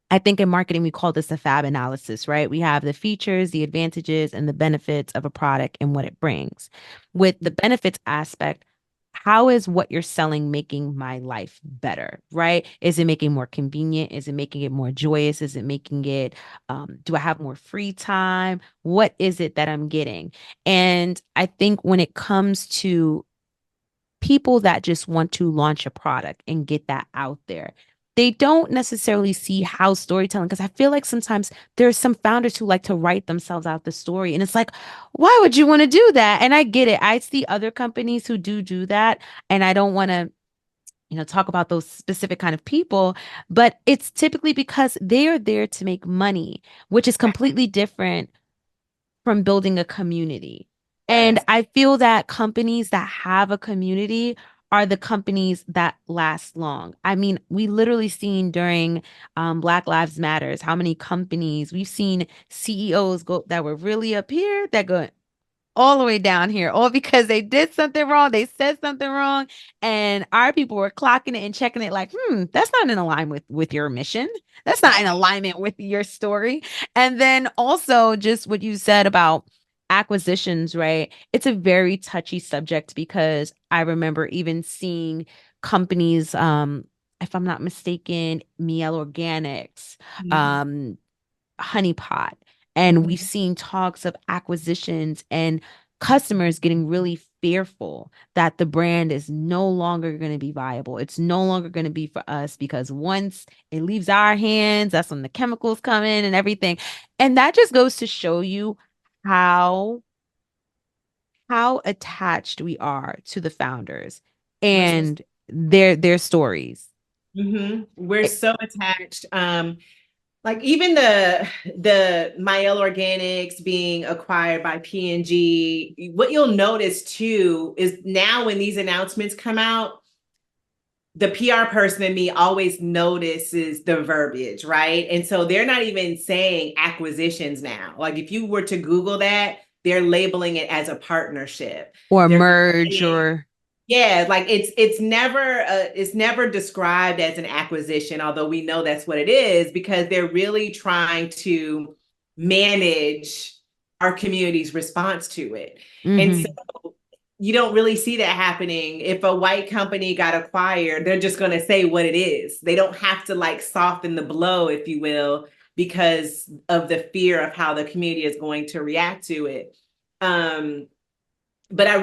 I think in marketing, we call this a fab analysis, right? We have the features, the advantages, and the benefits of a product and what it brings. With the benefits aspect, how is what you're selling making my life better, right? Is it making it more convenient? Is it making it more joyous? Is it making it, do I have more free time? What is it that I'm getting? And I think when it comes to people that just want to launch a product and get that out there, they don't necessarily see how storytelling, because I feel like sometimes there's some founders who like to write themselves out the story, and it's like, why would you want to do that? And I get it. I see other companies who do that, and I don't want to, talk about those specific kind of people, but it's typically because they are there to make money, which is completely different from building a community. And Yes. I feel that companies that have a community are the companies that last long. I mean, we literally seen during Black Lives Matters how many companies we've seen CEOs go that were really up here that go all the way down here, all because they did something wrong, they said something wrong, and our people were clocking it and checking it like, that's not in alignment with your mission. That's not in Right. alignment with your story. And then also just what you said about acquisitions, right? It's a very touchy subject because I remember even seeing companies, if I'm not mistaken, Miel Organics, Mhm. um, Honey Pot. And we've Mhm. seen talks of acquisitions and customers getting really fearful that the brand is no longer going to be viable. It's no longer going to be for us because once it leaves our hands, that's when the chemicals come in and everything. And that just goes to show you how attached we are to the founders We're so, and their stories. we're Eh, so attached. Like even the Mael Organics being acquired by P&G, what you'll notice too is now when these announcements come out, the PR person in me always notices the verbiage, right? And so they're not even saying acquisitions now. Like if you were to Google that, they're labeling it as a partnership. or They're merge saying, or yeah, like it's never described as an acquisition, although we know that's what it is because they're really trying to manage our community's response to it. And so mhm. you don't really see that happening. If a white company got acquired, they're just going to say what it is. They don't have to like soften the blow, if you will, because of the fear of how the community is going to react to it. Um, but I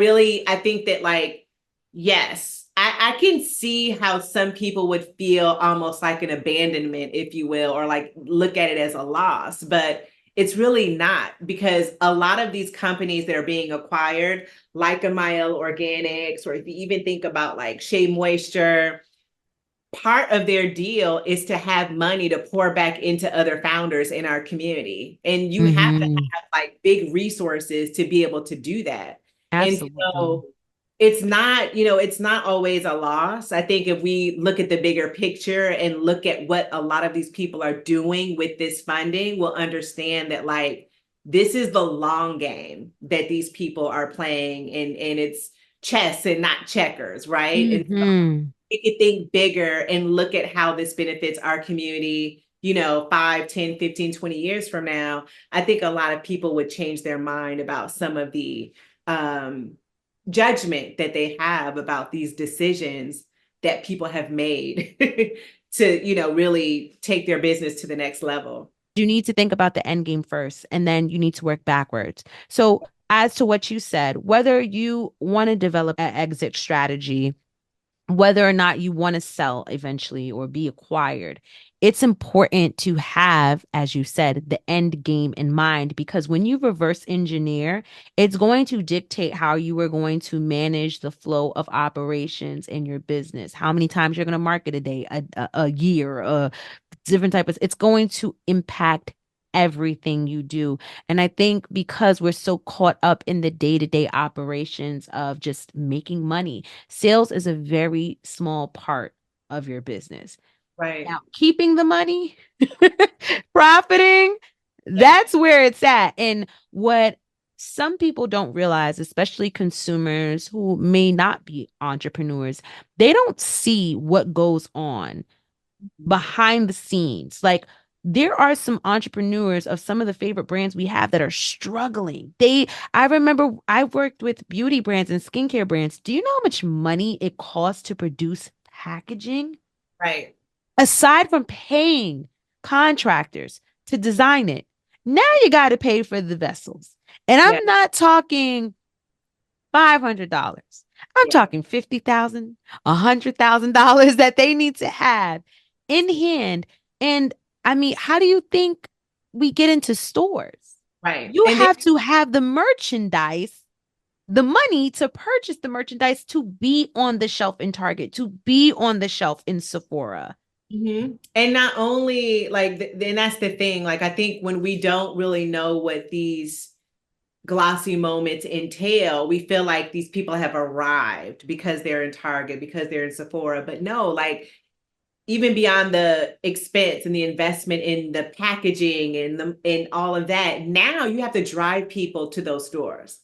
think that like, yes, I can see how some people would feel almost like an abandonment, if you will, or like look at it as a loss, but it's really not because a lot of these companies that are being acquired, like a Mael Organics, or if you even think about like Shea Moisture, part of their deal is to have money to pour back into other founders in our community. And you have to Mhm. have like big resources to be able to do that. And Absolutely. so it's not, it's not always a loss. I think if we look at the bigger picture and look at what a lot of these people are doing with this funding, we'll understand that like this is the long game that these people are playing and it's chess and not checkers, right? And Mhm. we could think bigger and look at how this benefits our community, 5, 10, 15, 20 years from now. I think a lot of people would change their mind about some of the um, judgment that they have about these decisions that people have made to, really take their business to the next level. You need to think about the end game first, and then you need to work backwards. So, as to what you said, whether you want to develop an exit strategy, whether or not you want to sell eventually or be acquired, it's important to have, as you said, the end game in mind because when you reverse engineer, it's going to dictate how you are going to manage the flow of operations in your business, how many times you're going to market a day, a year, different type of, it's going to impact everything you do. And I think because we're so caught up in the day-to-day operations of just making money, sales is a very small part of your business. Right. Now, keeping the money, profiting, Yeah. that's where it's at. And what some people don't realize, especially consumers who may not be entrepreneurs, they don't see what goes on behind the scenes. Like there are some entrepreneurs of some of the favorite brands we have that are struggling. I remember I worked with beauty brands and skincare brands. Do you know how much money it costs to produce packaging? Right. Aside from paying contractors to design it, now you got to pay for the vessels. And Yeah. I'm not talking $500. I'm Yeah. talking 50,000, $100,000 that they need to have in hand. And I mean, how do you think we get into stores? Right. You And then, have to have the merchandise, the money to purchase the merchandise to be on the shelf in Target, to be on the shelf in Sephora. and not only like, then that's the thing. Like, I think when we don't really know what these glossy moments entail, we feel like these people have arrived because they're in Target, because they're in Sephora. But no, like even beyond the expense and the investment in the packaging and all of that, now you have to drive people to those stores.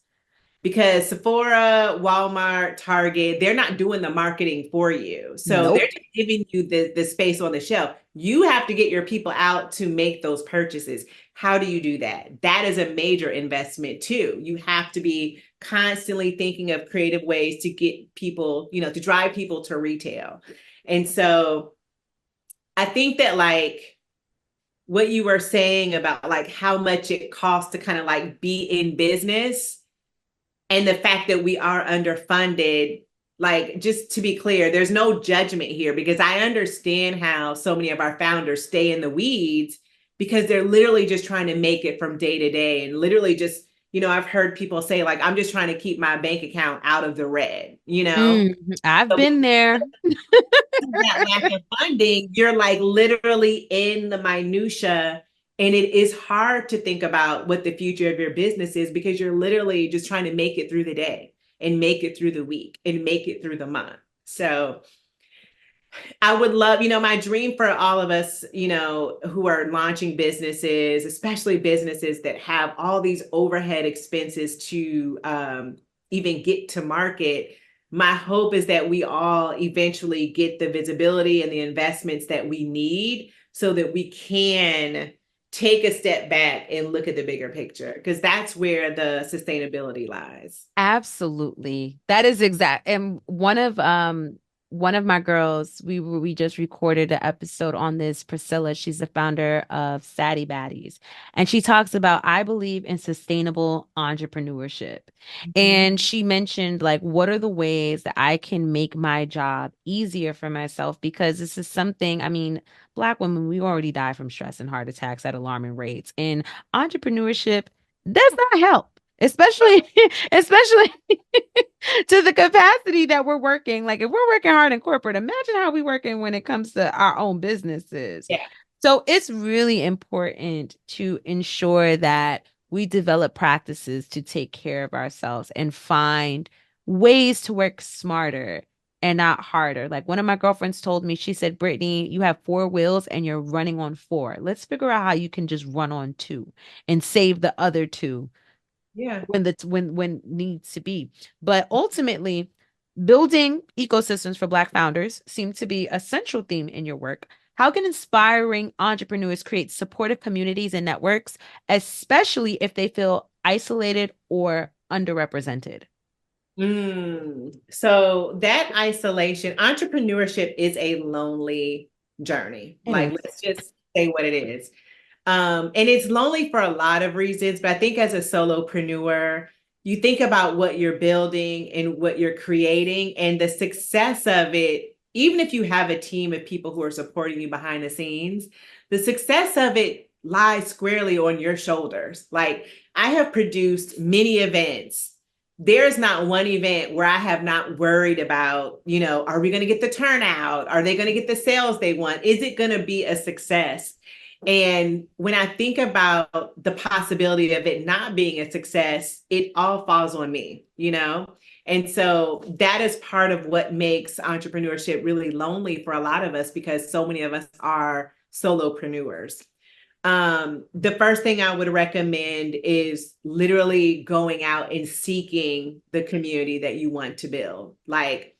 because Sephora, Walmart, Target, they're not doing the marketing for you. So they're Nope. just giving you the space on the shelf. You have to get your people out to make those purchases. How do you do that? That is a major investment too. You have to be constantly thinking of creative ways to get people, to drive people to retail. And so I think that like what you were saying about like how much it costs to kind of like be in business and the fact that we are underfunded, like just to be clear, there's no judgment here because I understand how so many of our founders stay in the weeds because they're literally just trying to make it from day to day and literally just, I've heard people say like, I'm just trying to keep my bank account out of the red. I've So been there. that lack of funding, you're like literally in the minutia. And it is hard to think about what the future of your business is because you're literally just trying to make it through the day and make it through the week and make it through the month. So I would love, my dream for all of us, who are launching businesses, especially businesses that have all these overhead expenses to even get to market. My hope is that we all eventually get the visibility and the investments that we need so that we can take a step back and look at the bigger picture, because that's where the sustainability lies. Absolutely. That is exact. And one of my girls, we just recorded an episode on this, Priscilla. She's the founder of Sadie Baddies. And she talks about, I believe in sustainable entrepreneurship. Mhm. And she mentioned like what are the ways that I can make my job easier for myself? Because this is something, I mean, Black women, we already die from stress and heart attacks at alarming rates. And entrepreneurship does not help. Especially especially to the capacity that we're working. Like if we're working hard in corporate, imagine how we working when it comes to our own businesses. Yeah. So it's really important to ensure that we develop practices to take care of ourselves and find ways to work smarter and not harder. Like one of my girlfriends told me, she said, Brittany, you have four wheels and you're running on four. Let's figure out how you can just run on two and save the other two Yeah. when needs to be. But ultimately, building ecosystems for Black founders seem to be a central theme in your work. How can inspiring entrepreneurs create supportive communities and networks, especially if they feel isolated or underrepresented? So that isolation, entrepreneurship is a lonely journey. It Like, is. let's just say what it is. And it's lonely for a lot of reasons, but I think as a solopreneur, you think about what you're building and what you're creating and the success of it, even if you have a team of people who are supporting you behind the scenes, the success of it lies squarely on your shoulders. Like, I have produced many events. There's not one event where I have not worried about, are we going to get the turnout? Are they going to get the sales they want? Is it going to be a success? And when I think about the possibility of it not being a success, it all falls on me. And so that is part of what makes entrepreneurship really lonely for a lot of us because so many of us are solopreneurs. The first thing I would recommend is literally going out and seeking the community that you want to build. Like,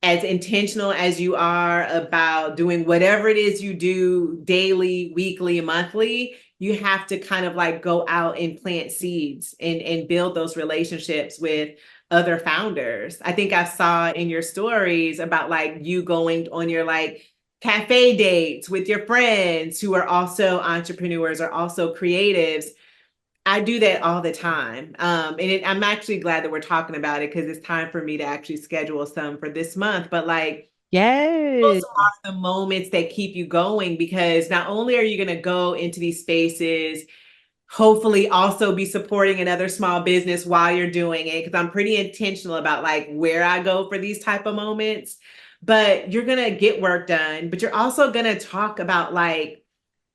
as intentional as you are about doing whatever it is you do daily, weekly, monthly, you have to kind of like go out and plant seeds and build those relationships with other founders. I think I saw in your stories about like you going on your like cafe dates with your friends who are also entrepreneurs or also creatives. I do that all the time. I'm actually glad that we're talking about it because it's time for me to actually schedule some for this month. But like, those Yes. are the moments that keep you going because not only are you going to go into these spaces, hopefully also be supporting another small business while you're doing it, because I'm pretty intentional about like where I go for these type of moments. But you're going to get work done, but you're also going to talk about like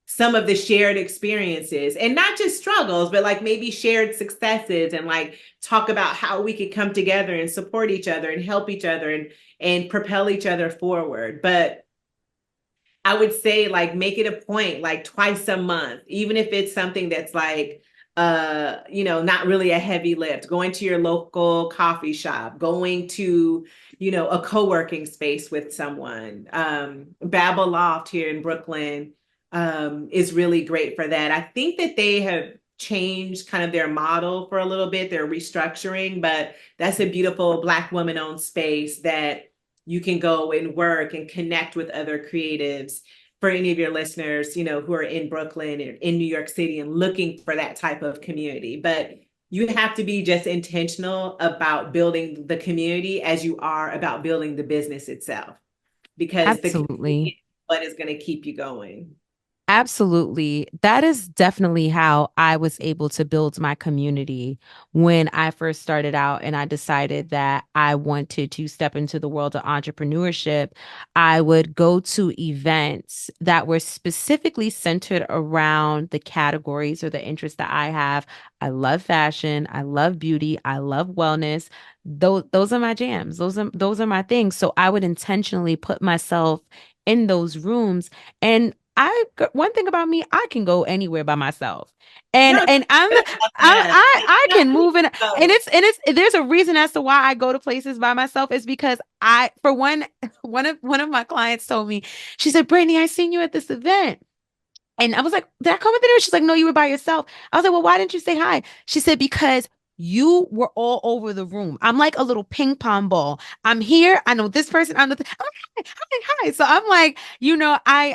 some of the shared experiences and not just struggles, but like maybe shared successes and like talk about how we could come together and support each other and help each other and propel each other forward. But I would say like make it a point like twice a month, even if it's something that's like not really a heavy lift, going to your local coffee shop, going to, a co-working space with someone. Babel Loft here in Brooklyn is really great for that. I think that they have changed kind of their model for a little bit. They're restructuring, but that's a beautiful Black woman-owned space that you can go and work and connect with other creatives. For any of your listeners, who are in Brooklyn or in New York City and looking for that type of community. But you have to be just intentional about building the community as you are about building the business itself, because the community Absolutely. is what is going to keep you going. Absolutely. That is definitely how I was able to build my community when I first started out and I decided that I wanted to step into the world of entrepreneurship. I would go to events that were specifically centered around the categories or the interests that I have. I love fashion, I love beauty, I love wellness. Those are my jams. Those are my things. So I would intentionally put myself in those rooms and one thing about me, I can go anywhere by myself. And No, and I'm I love that. I Yeah, can move in and so, it's there's a reason as to why I go to places by myself is because I for one one of my clients told me, she said, Brittany, I seen you at this event. And I was like, did I come with her? She's like, no, you were by yourself. I was like, well, why didn't you say hi? She said, because you were all over the room. I'm like a little ping pong ball. I'm here. I know this person. I'm like, hi, hi, hi. So I'm like,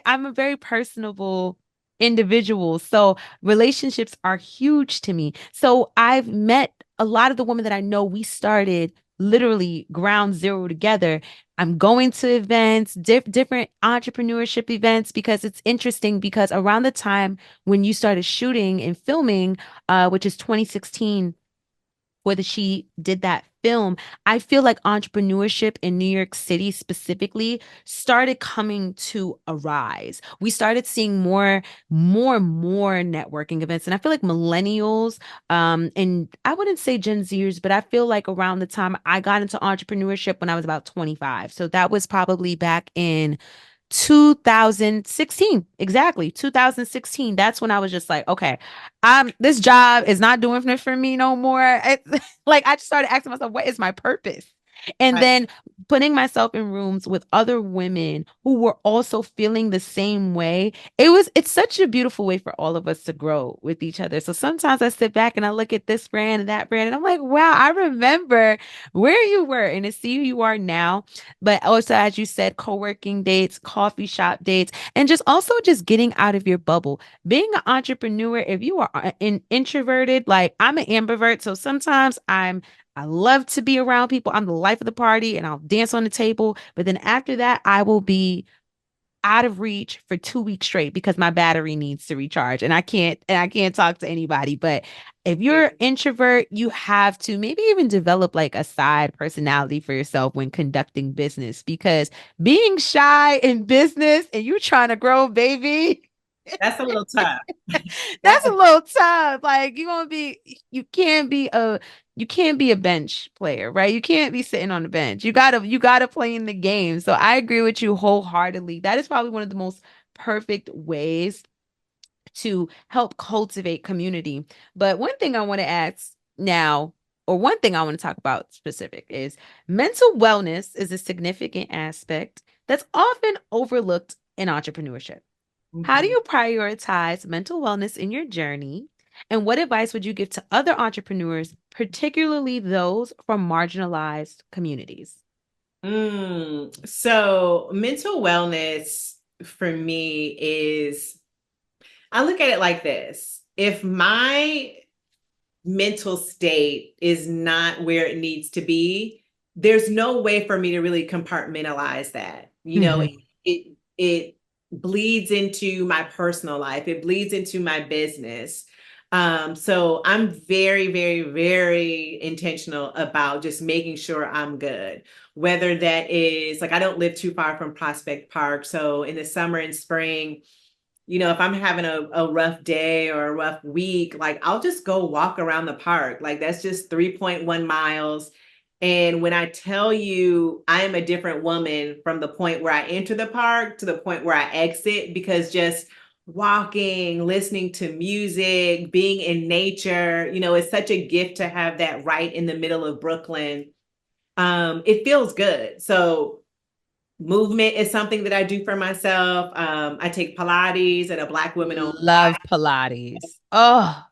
I'm a very personable individual. So relationships are huge to me. So I've met a lot of the women that I know. We started literally ground zero together. I'm going to events, different entrepreneurship events because it's interesting because around the time when you started shooting and filming, which is 2016, whether she did that film, I feel like entrepreneurship in New York City specifically started coming to a rise. We started seeing more networking events. And I feel like millennials, and I wouldn't say Gen Zers, but I feel like around the time I got into entrepreneurship when I was about 25. So that was probably back in 2016. Exactly. 2016. That's when I was just like, okay, this job is not doing it for me no more. Like I just started asking myself, what is my purpose? And right. then putting myself in rooms with other women who were also feeling the same way. It's such a beautiful way for all of us to grow with each other. So sometimes I sit back and I look at this brand and that brand and I'm like, wow, I remember where you were and to see who you are now. But also, as you said, co-working dates, coffee shop dates, and just getting out of your bubble. Being an entrepreneur, if you are introverted, like I'm an ambivert, so sometimes I love to be around people. I'm the life of the party and I'll dance on the table. But then after that, I will be out of reach for 2 weeks straight because my battery needs to recharge and I can't talk to anybody. But if you're introvert, you have to maybe even develop like a side personality for yourself when conducting business because being shy in business and you trying to grow, baby, That's a little tough. that's That's a little tough. Like you can't be a bench player, right? You can't be sitting on the bench. You gotta play in the game. So I agree with you wholeheartedly. That is probably one of the most perfect ways to help cultivate community. But one thing I want to ask now, or one thing I want to talk about specific is mental wellness is a significant aspect that's often overlooked in entrepreneurship. How do Mhm. you prioritize mental wellness in your journey? And what advice would you give to other entrepreneurs, particularly those from marginalized communities? So mental wellness for me is, I look at it like this. If my mental state is not where it needs to be, there's no way for me to really compartmentalize that. Mhm. It bleeds into my personal life. It bleeds into my business. So I'm very, very, very intentional about just making sure I'm good. Whether that is like I don't live too far from Prospect Park, so in the summer and spring, if I'm having a rough day or a rough week, like I'll just go walk around the park. Like that's just 3.1 miles. And when I tell you I am a different woman from the point where I enter the park to the point where I exit, because just walking, listening to music, being in nature. It's such a gift to have that right in the middle of Brooklyn. It feels good. So movement is something that I do for myself. I take Pilates at a Black women-owned Love Pilates. Oh, I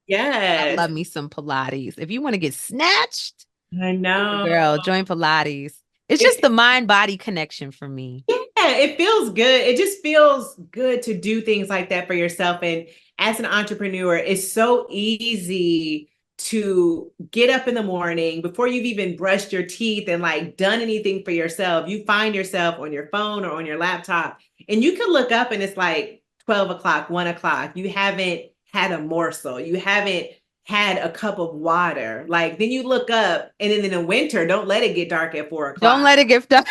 Yes, love me some Pilates. If you want to get snatched, I know. girl, join Pilates. It's just It, the mind body connection for me. yeah, it feels good. It just feels good to do things like that for yourself. And as an entrepreneur, it's so easy to get up in the morning before you've even brushed your teeth and like done anything for yourself. You find yourself on your phone or on your laptop, and you can look up and it's like 12 o'clock, 1 o'clock. You haven't had a morsel. You haven't had a cup of water. Like then you look up, and then in the winter, don't let it get dark at 4 Don't o'clock. let it get done.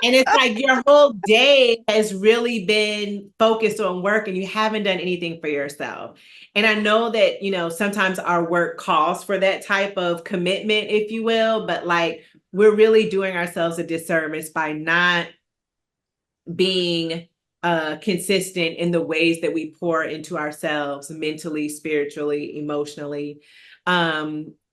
And it's like your whole day has really been focused on work and you haven't done anything for yourself. And I know that, sometimes our work calls for that type of commitment, if you will, but like we're really doing ourselves a disservice by not being consistent in the ways that we pour into ourselves mentally, spiritually, emotionally.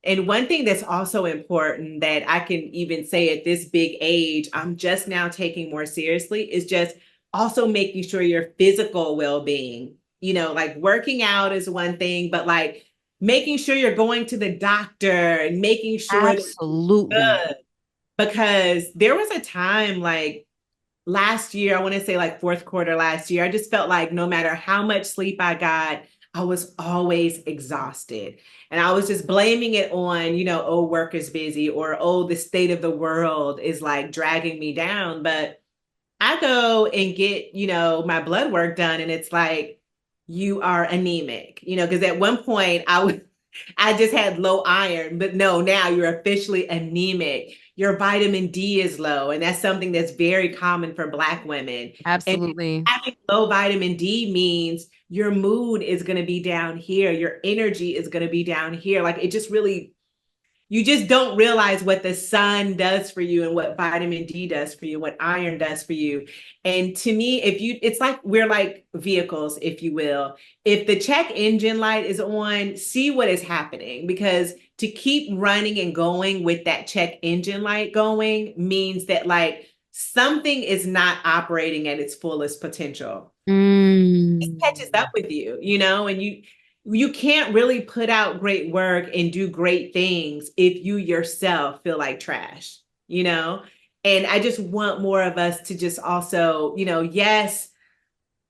And one thing that's also important that I can even say at this big age, I'm just now taking more seriously is just also making sure your physical well being, like working out is one thing, but like making sure you're going to the doctor and making sure that Absolutely. you're good. Because there was a time like last year, I want to say like fourth quarter last year, I just felt like no matter how much sleep I got, I was always exhausted. And I was just blaming it on, oh, work is busy or, oh, the state of the world is like dragging me down. But I go and get, my blood work done and it's like, you are anemic, because at one point I just had low iron, but no, now you're officially anemic. Your vitamin D is low, and that's something that's very common for Black women. And Absolutely. having low vitamin D means your mood is going to be down here, your energy is going to be down here. Like it just really you just don't realize what the sun does for you and what vitamin D does for you, what iron does for you. And to me, it's like we're like vehicles, if you will. If the check engine light is on, see what is happening because to keep running and going with that check engine light going means that like something is not operating at its fullest potential. It catches Mm. up with you, and you can't really put out great work and do great things if you yourself feel like trash, you know? And I just want more of us to just also, yes,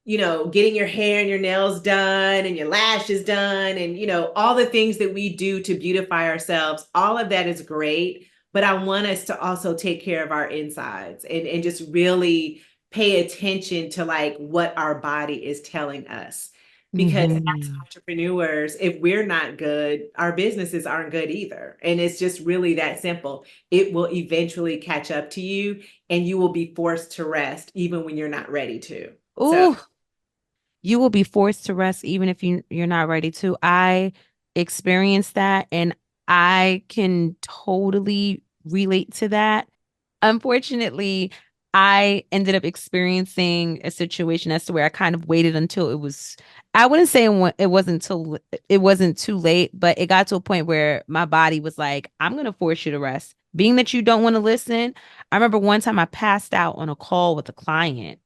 getting your hair and your nails done and your lashes done and, all the things that we do to beautify ourselves, all of that is great. But I want us to also take care of our insides and just really pay attention to like what our body is telling us. Because as Mhm. entrepreneurs, if we're not good, our businesses aren't good either. And it's just really that simple. It will eventually catch up to you and you will be forced to rest even when you're not ready to. So Ooh, you will be forced to rest even if you're not ready to. I experienced that and I can totally relate to that. Unfortunately, I ended up experiencing a situation as to where I kind of waited until I wouldn't say it wasn't it wasn't too late, but it got to a point where my body was like, I'm going to force you to rest. Being that you don't want to listen, I remember one time I passed out on a call with a client,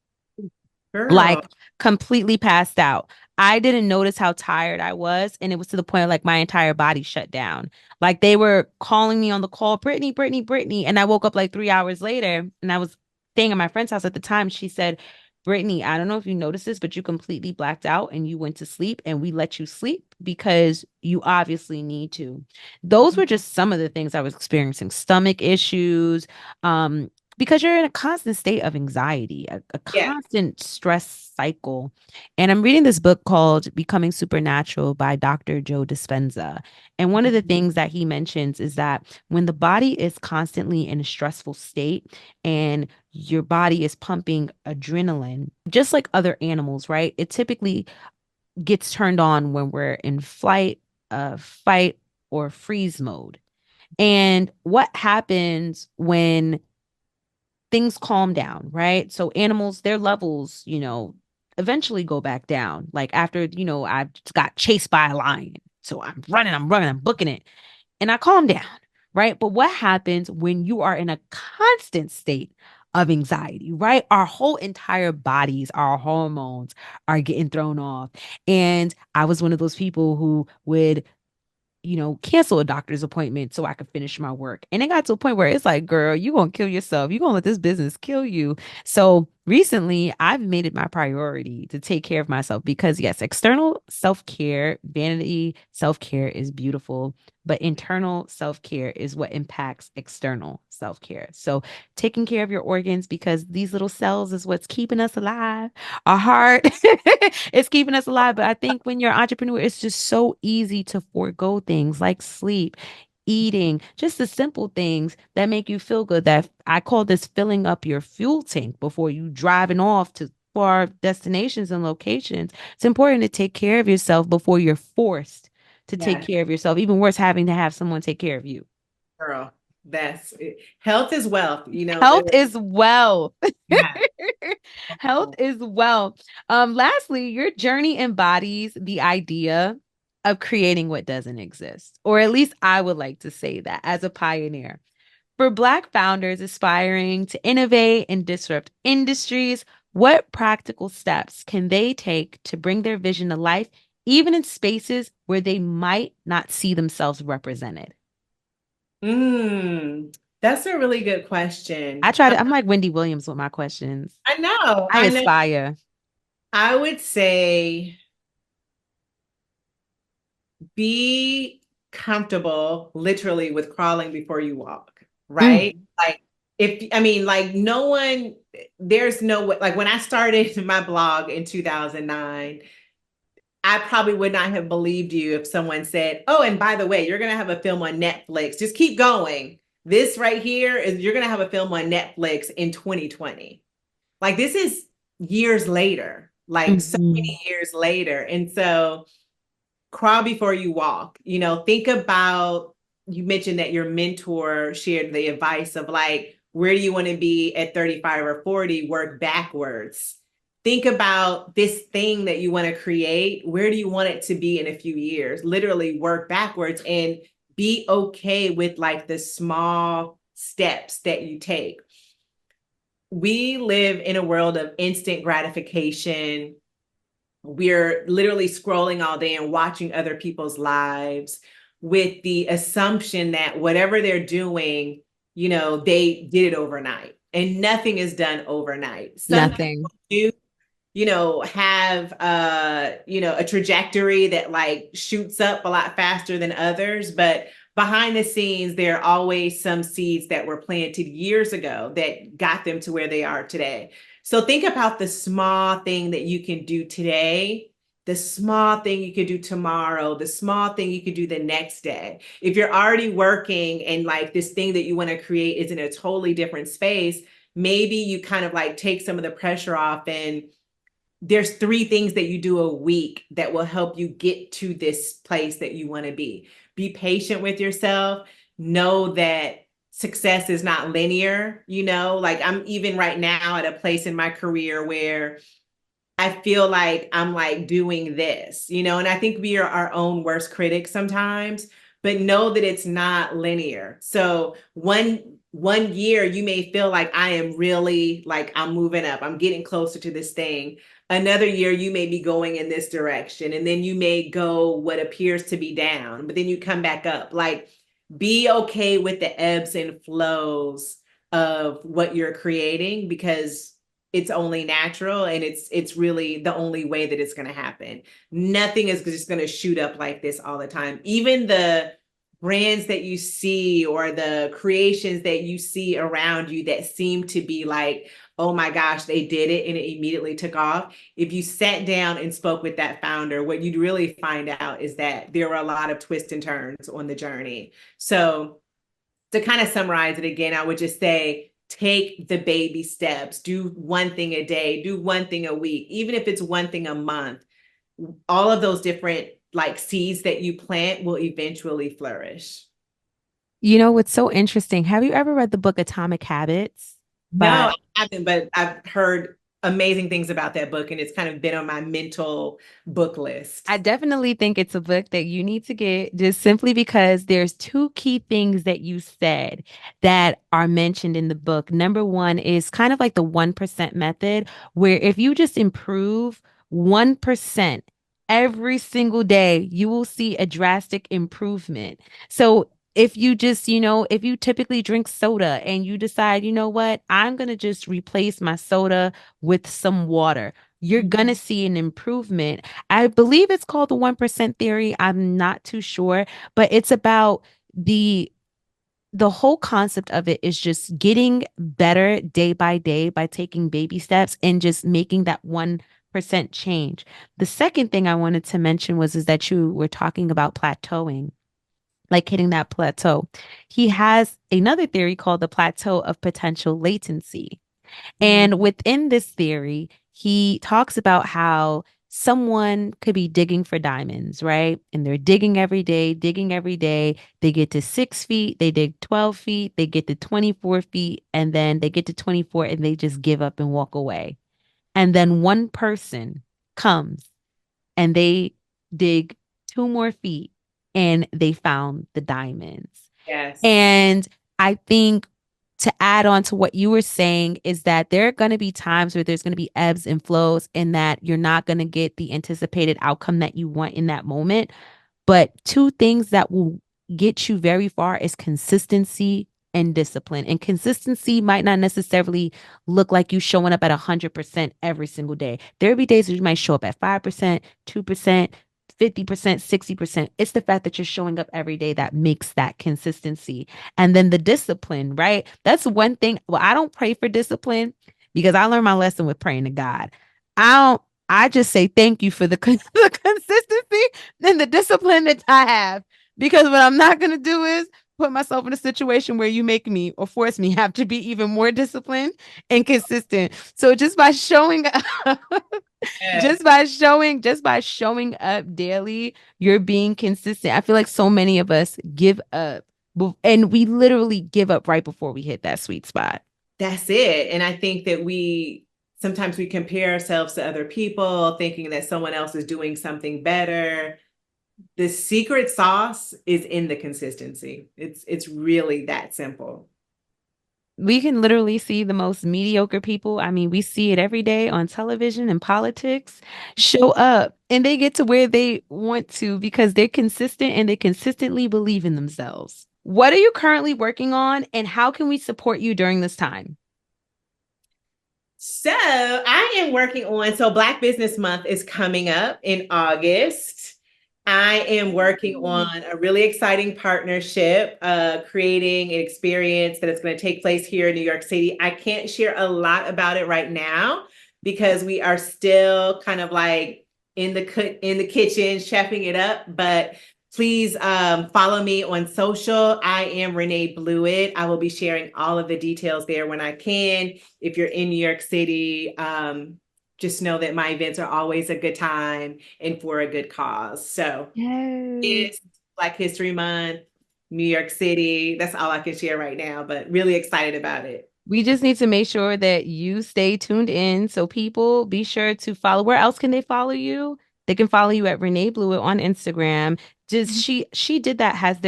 girl. like completely passed out. I didn't notice how tired I was. And it was to the point of, like my entire body shut down. Like they were calling me on the call, Brittany, Brittany, Brittany. And I woke up like 3 hours later and I was staying at my friend's house at the time. She said, Brittany, I don't know if you noticed this, but you completely blacked out and you went to sleep and we let you sleep because you obviously need to. Those were just some of the things I was experiencing, stomach issues, um, because you're in a constant state of anxiety, a Yeah. constant stress cycle. And I'm reading this book called Becoming Supernatural by Dr. Joe Dispenza. And one of the things that he mentions is that when the body is constantly in a stressful state and your body is pumping adrenaline, just like other animals, right? It typically gets turned on when we're in flight, fight, or freeze mode. And what happens when things calm down, right? So animals, their levels, eventually go back down. Like after, I got chased by a lion. So I'm running, I'm booking it. And I calm down, right? But what happens when you are in a constant state of anxiety, right? Our whole entire bodies, our hormones are getting thrown off. And I was one of those people who would cancel a doctor's appointment so I could finish my work. And it got to a point where it's like, girl, you gonna kill yourself. You gonna let this business kill you. So recently I've made it my priority to take care of myself because yes, external self-care, vanity self-care is beautiful, but internal self-care is what impacts external self-care. So taking care of your organs because these little cells is what's keeping us alive. Our heart is keeping us alive. But I think when you're an entrepreneur, it's just so easy to forego things like sleep, eating, just the simple things that make you feel good. That I call this filling up your fuel tank before you driving off to far destinations and locations. It's important to take care of yourself before you're forced to take Yes, care of yourself. Even worse, having to have someone take care of you. girl. That's it. Health is wealth, Health is wealth. Yeah. Health is wealth. Lastly, your journey embodies the idea of creating what doesn't exist, or at least I would like to say that as a pioneer. For Black founders aspiring to innovate and disrupt industries, what practical steps can they take to bring their vision to life, even in spaces where they might not see themselves represented? That's a really good question. I'm like Wendy Williams with my questions. I know, I I know. aspire. I would say be comfortable literally with crawling before you walk, right? Mm, Like I mean, like no one, there's no way, like when I started my blog in 2009, I probably would not have believed you if someone said, "Oh, and by the way, you're going to have a film on Netflix. Just keep going. This right here is you're going to have a film on Netflix in 2020." Like this is years later, like so mhm. many years later. And so crawl before you walk. Think about, you mentioned that your mentor shared the advice of like, where do you want to be at 35 or 40? Work backwards. Think about this thing that you want to create. Where do you want it to be in a few years? Literally work backwards and be okay with like the small steps that you take. We live in a world of instant gratification. We're literally scrolling all day and watching other people's lives with the assumption that whatever they're doing, they did it overnight, and nothing is done overnight. Some Nothing. people do, have a trajectory that like shoots up a lot faster than others, but behind the scenes there are always some seeds that were planted years ago that got them to where they are today. So think about the small thing that you can do today, the small thing you could do tomorrow, the small thing you could do the next day. If you're already working and like this thing that you want to create is in a totally different space, maybe you kind of like take some of the pressure off, and there's 3 things that you do a week that will help you get to this place that you want to be. Be patient with yourself. Know that success is not linear. Like I'm even right now at a place in my career where I feel like I'm like doing this, and I think we are our own worst critics sometimes, but know that it's not linear. So one year you may feel like I am really like I'm moving up, I'm getting closer to this thing. Another year you may be going in this direction, and then you may go what appears to be down, but then you come back up. Like be okay with the ebbs and flows of what you're creating, because it's only natural, and it's really the only way that it's going to happen. Nothing is just going to shoot up like this all the time. Even the brands that you see or the creations that you see around you that seem to be like, oh my gosh, they did it and it immediately took off. If you sat down and spoke with that founder, what you'd really find out is that there were a lot of twists and turns on the journey. So to kind of summarize it again, I would just say, take the baby steps, do one thing a day, do one thing a week, even if it's one thing a month. All of those different like seeds that you plant will eventually flourish. What's so interesting? Have you ever read the book Atomic Habits No, by I haven't, but I've heard amazing things about that book, and it's kind of been on my mental book list. I definitely think it's a book that you need to get just simply because there's two key things that you said that are mentioned in the book. Number one is kind of like the 1% method, where if you just improve 1% every single day, you will see a drastic improvement. So if you just, if you typically drink soda and you decide, you know what, I'm going to just replace my soda with some water, you're going to see an improvement. I believe it's called the 1% theory. I'm not too sure, but it's about the whole concept of it is just getting better day by day by taking baby steps and just making that 1% change. The second thing I wanted to mention was is that you were talking about plateauing, like hitting that plateau. He has another theory called the plateau of potential latency. Mhm. And within this theory, he talks about how someone could be digging for diamonds, right? And they're digging every day, digging every day. They get to 6 feet, they dig 12 feet, they get to 24 feet, and then they get to 24 and they just give up and walk away. And then one person comes and they dig 2 more feet and they found the diamonds. Yes. And I think to add on to what you were saying is that there are going to be times where there's going to be ebbs and flows and that you're not going to get the anticipated outcome that you want in that moment. But two things that will get you very far is consistency and discipline. And consistency might not necessarily look like you showing up at 100% every single day. There'll be days where you might show up at 5%, 2%, 50%, 60%. It's the fact that you're showing up every day that makes that consistency. And then the discipline, right? That's one thing. Well, I don't pray for discipline because I learned my lesson with praying to God. I don't, I just say thank you for the consistency and the discipline that I have. Because what I'm not going to do is put myself in a situation where you make me or force me have to be even more disciplined and consistent. So just by showing up, Yes. just by showing up daily, you're being consistent. I feel like so many of us give up and we literally give up right before we hit that sweet spot. That's it. And I think that sometimes we compare ourselves to other people, thinking that someone else is doing something better. The secret sauce is in the consistency. It's really that simple. We can literally see the most mediocre people. I mean, we see it every day on television and politics show up and they get to where they want to because they're consistent and they consistently believe in themselves. What are you currently working on and how can we support you during this time? So I am working on, so Black Business Month is coming up in August. I am working on a really exciting partnership, creating an experience that is going to take place here in New York City. I can't share a lot about it right now because we are still kind of like in the kitchen, chefing it up. But please follow me on social. I am Renae Bluitt. I will be sharing all of the details there when I can. If you're in New York City, just know that my events are always a good time and for a good cause. So Yes. it's Black History Month, New York City. That's all I can share right now, but really excited about it. We just need to make sure that you stay tuned in. So people be sure to follow. Where else can they follow you? They can follow you at Renae Bluitt on Instagram. Just she did that has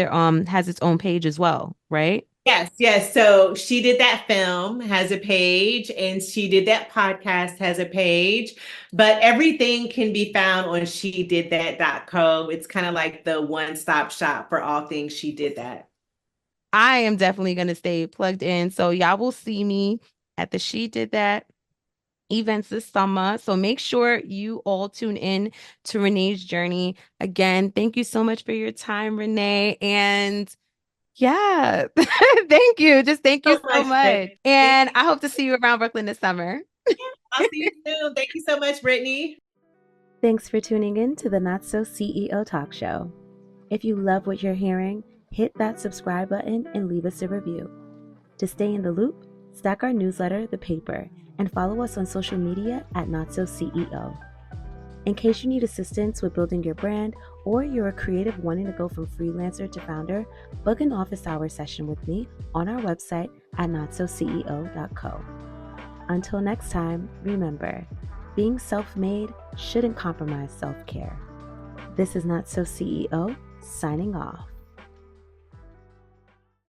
its own page as well, right? Yes, yes. So she did that film, has a page, and she did that podcast, has a page. But everything can be found on shedidthat.co. It's kind of like the one-stop shop for all things She Did That. I am definitely gonna stay plugged in. So y'all will see me at the She Did That events this summer. So make sure you all tune in to Renae's journey. Again, thank you so much for your time, Renae. And yeah, thank you. Just thank you So so much, much. Brittany. Thank And you. I hope to see you around Brooklyn this summer. I'll see you soon. Thank you so much, Brittany. Thanks for tuning in to the Not So CEO Talk Show. If you love what you're hearing, hit that subscribe button and leave us a review. To stay in the loop, stack our newsletter, The Paper, and follow us on social media at Not So CEO. In case you need assistance with building your brand or you're a creative wanting to go from freelancer to founder, book an office hour session with me on our website at notsoceo.co. Until next time, remember, being self-made shouldn't compromise self-care. This is Not So CEO, signing off.